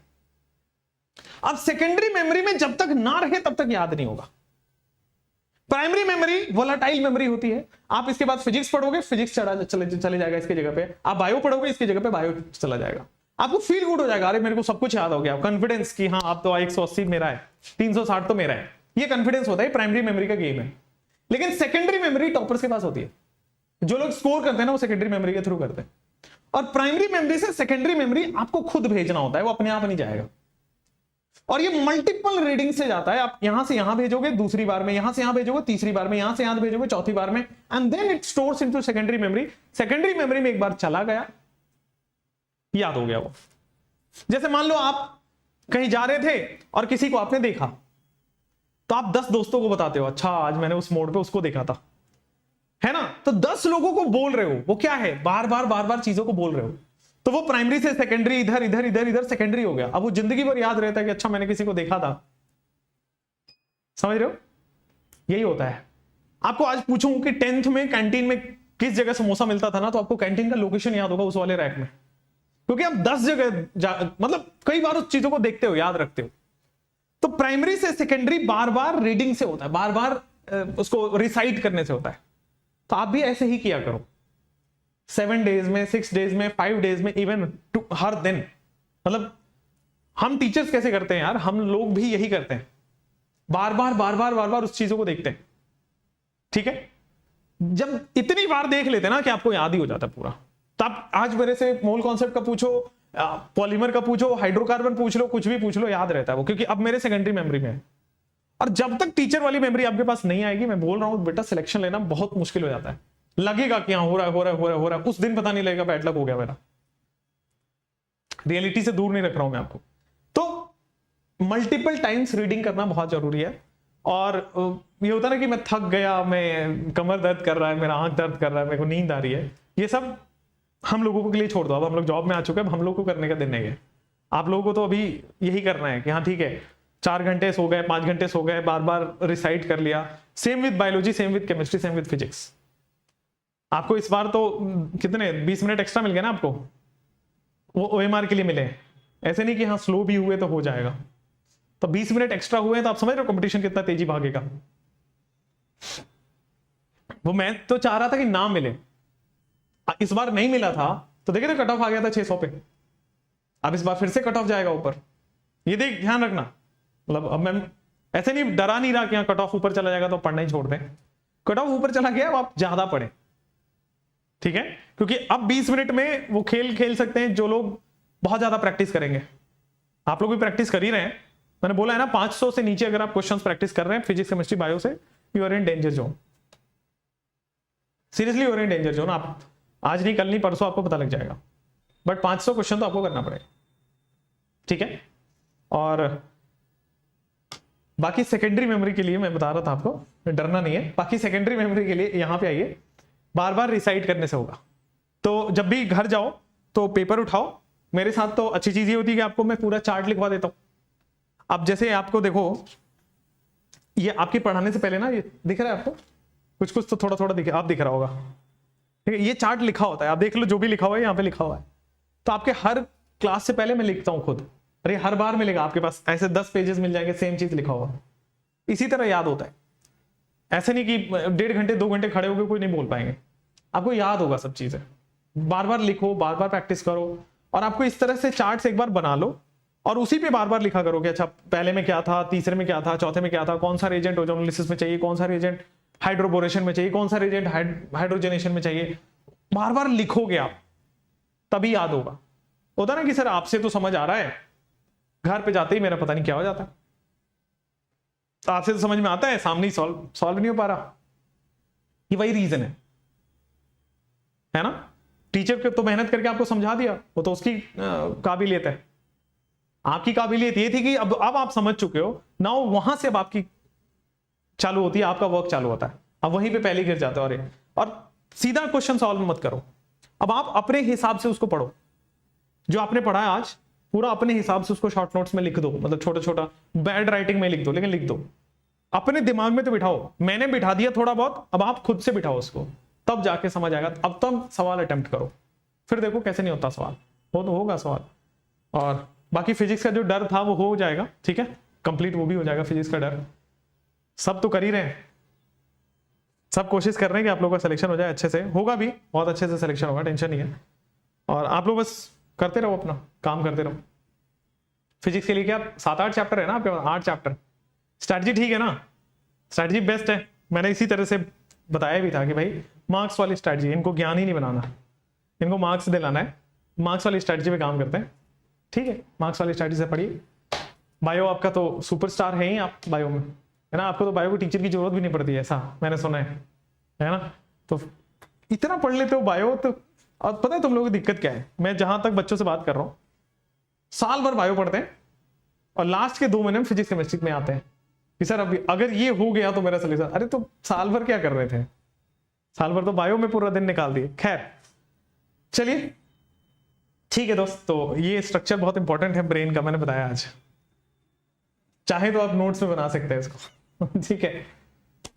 अब सेकेंडरी मेमोरी में जब तक ना रहे तब तक याद नहीं होगा। प्राइमरी मेमोरी वोलेटाइल मेमोरी होती है। आप इसके बाद फिजिक्स पढ़ोगे, फिजिक्स चले जाएगा इसकी जगह पे, आप बायो पढ़ोगे इसकी जगह पे बायो चला जाएगा। आपको फील गुड हो जाएगा, अरे मेरे को सब कुछ याद हो गया, कॉन्फिडेंस की हाँ आप तो 180 मेरा है, 360 तो मेरा है, ये कॉन्फिडेंस होता है, प्राइमरी मेमोरी का गेम है। लेकिन सेकेंडरी मेमोरी टॉपर्स के पास होती है, जो लोग स्कोर करते हैं ना वो सेकेंडरी मेमोरी के थ्रू करते हैं। और प्राइमरी मेमोरी से सेकेंडरी मेमोरी आपको खुद भेजना होता है, वो अपने आप नहीं जाएगा। और ये मल्टीपल रीडिंग से जाता है, आप यहां से यहां भेजोगे, दूसरी बार में यहां से यहां भेजोगे, तीसरी बार में यहां से यहां भेजोगे, चौथी बार में, and then it stores into secondary memory. Secondary memory में एक बार चला गया, याद हो गया वो। जैसे मान लो आप कहीं जा रहे थे और किसी को आपने देखा, तो आप 10 दोस्तों को बताते हो, अच्छा आज मैंने उस मोड़ पे उसको देखा था, है ना। तो 10 लोगों को बोल रहे हो, वो क्या है, बार बार चीजों को बोल रहे हो। तो वो प्राइमरी से सेकेंडरी, इधर इधर इधर इधर सेकेंडरी हो गया। अब वो जिंदगी भर याद रहता है कि अच्छा मैंने किसी को देखा था। समझ रहे हो, यही होता है। आपको आज पूछूं कि 10th में कैंटीन में किस जगह समोसा मिलता था ना, तो आपको कैंटीन का लोकेशन याद होगा, उस वाले रैक में, क्योंकि आप 10 जगह मतलब कई बार उस चीजों को देखते हो, याद रखते हो। तो प्राइमरी से सेकेंडरी बार बार रीडिंग से होता है, बार बार उसको रिसाइट करने से होता है। तो आप भी ऐसे ही किया करो, 7 डेज में, 6 डेज में, 5 डेज में, इवन हर दिन। मतलब हम टीचर्स कैसे करते हैं यार, हम लोग भी यही करते हैं, बार बार उस चीजों को देखते हैं, ठीक है। जब इतनी बार देख लेते हैं ना कि आपको याद ही हो जाता है पूरा। तो आप आज मेरे से मोल कॉन्सेप्ट का पूछो, पॉलीमर का पूछो, हाइड्रोकार्बन पूछ लो, कुछ भी पूछ लो, याद रहता है वो, क्योंकि अब मेरे सेकेंडरी मेमोरी में है। और जब तक टीचर वाली मेमोरी आपके पास नहीं आएगी, मैं बोल रहा हूं बेटा, सिलेक्शन लेना बहुत मुश्किल हो जाता है। लगेगा कि हाँ हो रहा है, उस दिन पता नहीं लगेगा बैड लक हो गया मेरा। रियलिटी से दूर नहीं रख रहा हूं मैं आपको। तो मल्टीपल टाइम्स रीडिंग करना बहुत जरूरी है। और ये होता ना कि मैं थक गया, मैं कमर दर्द कर रहा है, मेरा आंख दर्द कर रहा है, मेरे को नींद आ रही है, ये सब हम लोगों के लिए छोड़ दो। अब हम लोग जॉब में आ चुके हैं, अब हम लोग को करने का दिन नहीं है। आप लोगों को तो अभी यही करना है कि हाँ ठीक है 4 घंटे सो गए, 5 घंटे सो गए, बार बार रिसाइट कर लिया। Same with biology, same with chemistry, same with physics. आपको इस बार तो कितने 20 मिनट एक्स्ट्रा मिल गए ना आपको, वो OMR के लिए मिले। ऐसे नहीं कि हाँ स्लो भी हुए तो हो जाएगा, तो 20 मिनट एक्स्ट्रा हुए तो आप समझ रहे हो कंपटीशन कितना तेजी भागेगा। वो मैं तो चाह रहा था कि ना मिले, इस बार नहीं मिला था तो देखिए कट ऑफ आ गया था 600 पे। अब इस बार फिर से कट ऑफ जाएगा ऊपर, ये देख ध्यान रखना। मतलब अब मैं ऐसे नहीं डरा नहीं रहा कि हाँ कट ऑफ ऊपर चला जाएगा तो पढ़ना ही छोड़ दें। कट ऑफ ऊपर चला गया, अब आप ज्यादा पढ़े, ठीक है, क्योंकि अब 20 मिनट में वो खेल खेल सकते हैं जो लोग बहुत ज्यादा प्रैक्टिस करेंगे। आप लोग भी प्रैक्टिस कर ही रहे हैं, मैंने बोला है ना 500 से नीचे अगर आप क्वेश्चंस प्रैक्टिस कर रहे हैं फिजिक्स केमिस्ट्री बायो से, you are in danger zone. Seriously you are in danger zone. आप आज नहीं, कल नहीं, परसों आपको पता लग जाएगा, बट 500 क्वेश्चन तो आपको करना पड़ेगा, ठीक है। और बाकी सेकेंडरी मेमोरी के लिए मैं बता रहा था आपको, डरना नहीं है। बाकी सेकेंडरी मेमोरी के लिए यहां पे आइए, बार बार रिसाइट करने से होगा। तो जब भी घर जाओ तो पेपर उठाओ, मेरे साथ तो अच्छी चीज ये होती है कि आपको मैं पूरा चार्ट लिखवा देता हूं। अब जैसे आपको देखो, ये आपके पढ़ाने से पहले ना ये दिख रहा है आपको, कुछ कुछ तो थोड़ा थोड़ा दिख रहा होगा, ठीक है। ये चार्ट लिखा होता है, आप देख लो जो भी लिखा हुआ है यहाँ पे लिखा हुआ है। तो आपके हर क्लास से पहले मैं लिखता हूँ खुद, अरे हर बार मिलेगा आपके पास ऐसे 10 पेजेस मिल जाएंगे सेम चीज लिखा हुआ, इसी तरह याद होता है। ऐसे नहीं कि 1.5 घंटे 2 घंटे खड़े होकर कोई नहीं बोल पाएंगे, आपको याद होगा सब चीजें। बार बार लिखो, बार बार प्रैक्टिस करो, और आपको इस तरह से चार्ट एक बार बना लो और उसी पे बार बार लिखा करो कि अच्छा पहले में क्या था, तीसरे में क्या था, चौथे में क्या था, कौन सा रिएजेंट ओजोनोलिसिस में चाहिए, कौन सा रिएजेंट हाइड्रोबोरेशन में चाहिए, कौन सा रिएजेंट हाइड्रोजनेशन में चाहिए। बार बार लिखोगे आप तभी याद होगा। होता ना कि सर आपसे तो समझ आ रहा है, घर पे जाते ही मेरा पता नहीं क्या हो जाता है। तो आपसे तो समझ में आता है, सामने सॉल्व नहीं हो पा रहा। ये वही रीजन है ना। टीचर के तो मेहनत करके आपको समझा दिया, वो तो उसकी काबिलियत है। आपकी काबिलियत ये थी कि अब आप समझ चुके हो ना, वहां से अब आपकी चालू होती है, आपका वर्क चालू होता है। अब वहीं पे पहले गिर जाते हो और सीधा क्वेश्चन सॉल्व मत करो। अब आप अपने हिसाब से उसको पढ़ो, जो आपने पढ़ा है आज पूरा अपने हिसाब से उसको शॉर्ट नोट्स में लिख दो, मतलब छोटा छोटा बैड राइटिंग में लिख दो, लेकिन लिख दो। अपने दिमाग में तो बिठाओ, मैंने बिठा दिया थोड़ा बहुत, अब आप खुद से बिठाओ उसको, तब जाके समझ आएगा। अब तब सवाल अटेम्प्ट करो, फिर देखो कैसे नहीं होता सवाल, हो तो होगा सवाल। और बाकी फिजिक्स का जो डर था वो हो जाएगा, ठीक है, कंप्लीट वो भी हो जाएगा। फिजिक्स का डर सब तो कर ही रहे हैं, सब कोशिश कर रहे हैं कि आप लोगों का सिलेक्शन हो जाए, अच्छे से होगा भी, बहुत अच्छे से सिलेक्शन होगा, टेंशन नहीं है। और आप लोग बस करते रहो, अपना काम करते रहो। फिजिक्स के लिए क्या 7-8 चैप्टर है ना आपके पास, 8 चैप्टर। स्ट्रैटेजी ठीक है ना, स्ट्रैटेजी बेस्ट है। मैंने इसी तरह से बताया भी था कि भाई मार्क्स वाली स्ट्रैटेजी, इनको ज्ञान ही नहीं बनाना, इनको मार्क्स दिलाना है। मार्क्स वाली स्ट्रैटेजी पे काम करते हैं, ठीक है। मार्क्स वाली स्ट्रैटेजी से पढ़िए। बायो आपका तो सुपरस्टार है ही आप बायो में, है ना। आपको तो बायो को टीचर की जरूरत भी नहीं पड़ती है, ऐसा मैंने सुना है ना। तो इतना पढ़ लेते हो बायो तो। अब पता है तुम लोगों की दिक्कत क्या है, मैं जहां तक बच्चों से बात कर रहा हूं, साल भर बायो पढ़ते हैं और लास्ट के 2 महीने में फिजिक्स केमिस्ट्री में आते हैं कि सर अभी अगर ये हो गया तो मेरा सिलेक्शन। अरे तो साल भर क्या कर रहे थे, साल भर तो बायो में पूरा दिन निकाल दिए। खैर चलिए ठीक है दोस्त, तो ये स्ट्रक्चर बहुत इंपॉर्टेंट है ब्रेन का, मैंने बताया आज। चाहे तो आप नोट्स में बना सकते हैं इसको ठीक है।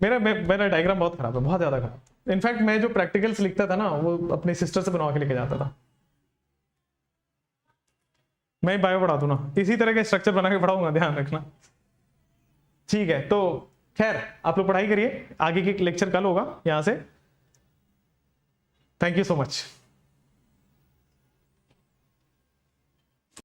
मेरा डायग्राम बहुत खराब है, बहुत ज्यादा खराब। इनफैक्ट मैं जो प्रैक्टिकल्स लिखता था ना, वो अपनी सिस्टर से बनवा के लेके जाता था। मैं बायो पढ़ा दूं ना, इसी तरह का स्ट्रक्चर बना के पढ़ाऊंगा, ध्यान रखना, ठीक है। तो खैर आप लोग पढ़ाई करिए, आगे की लेक्चर कल होगा यहां से। Thank you so much.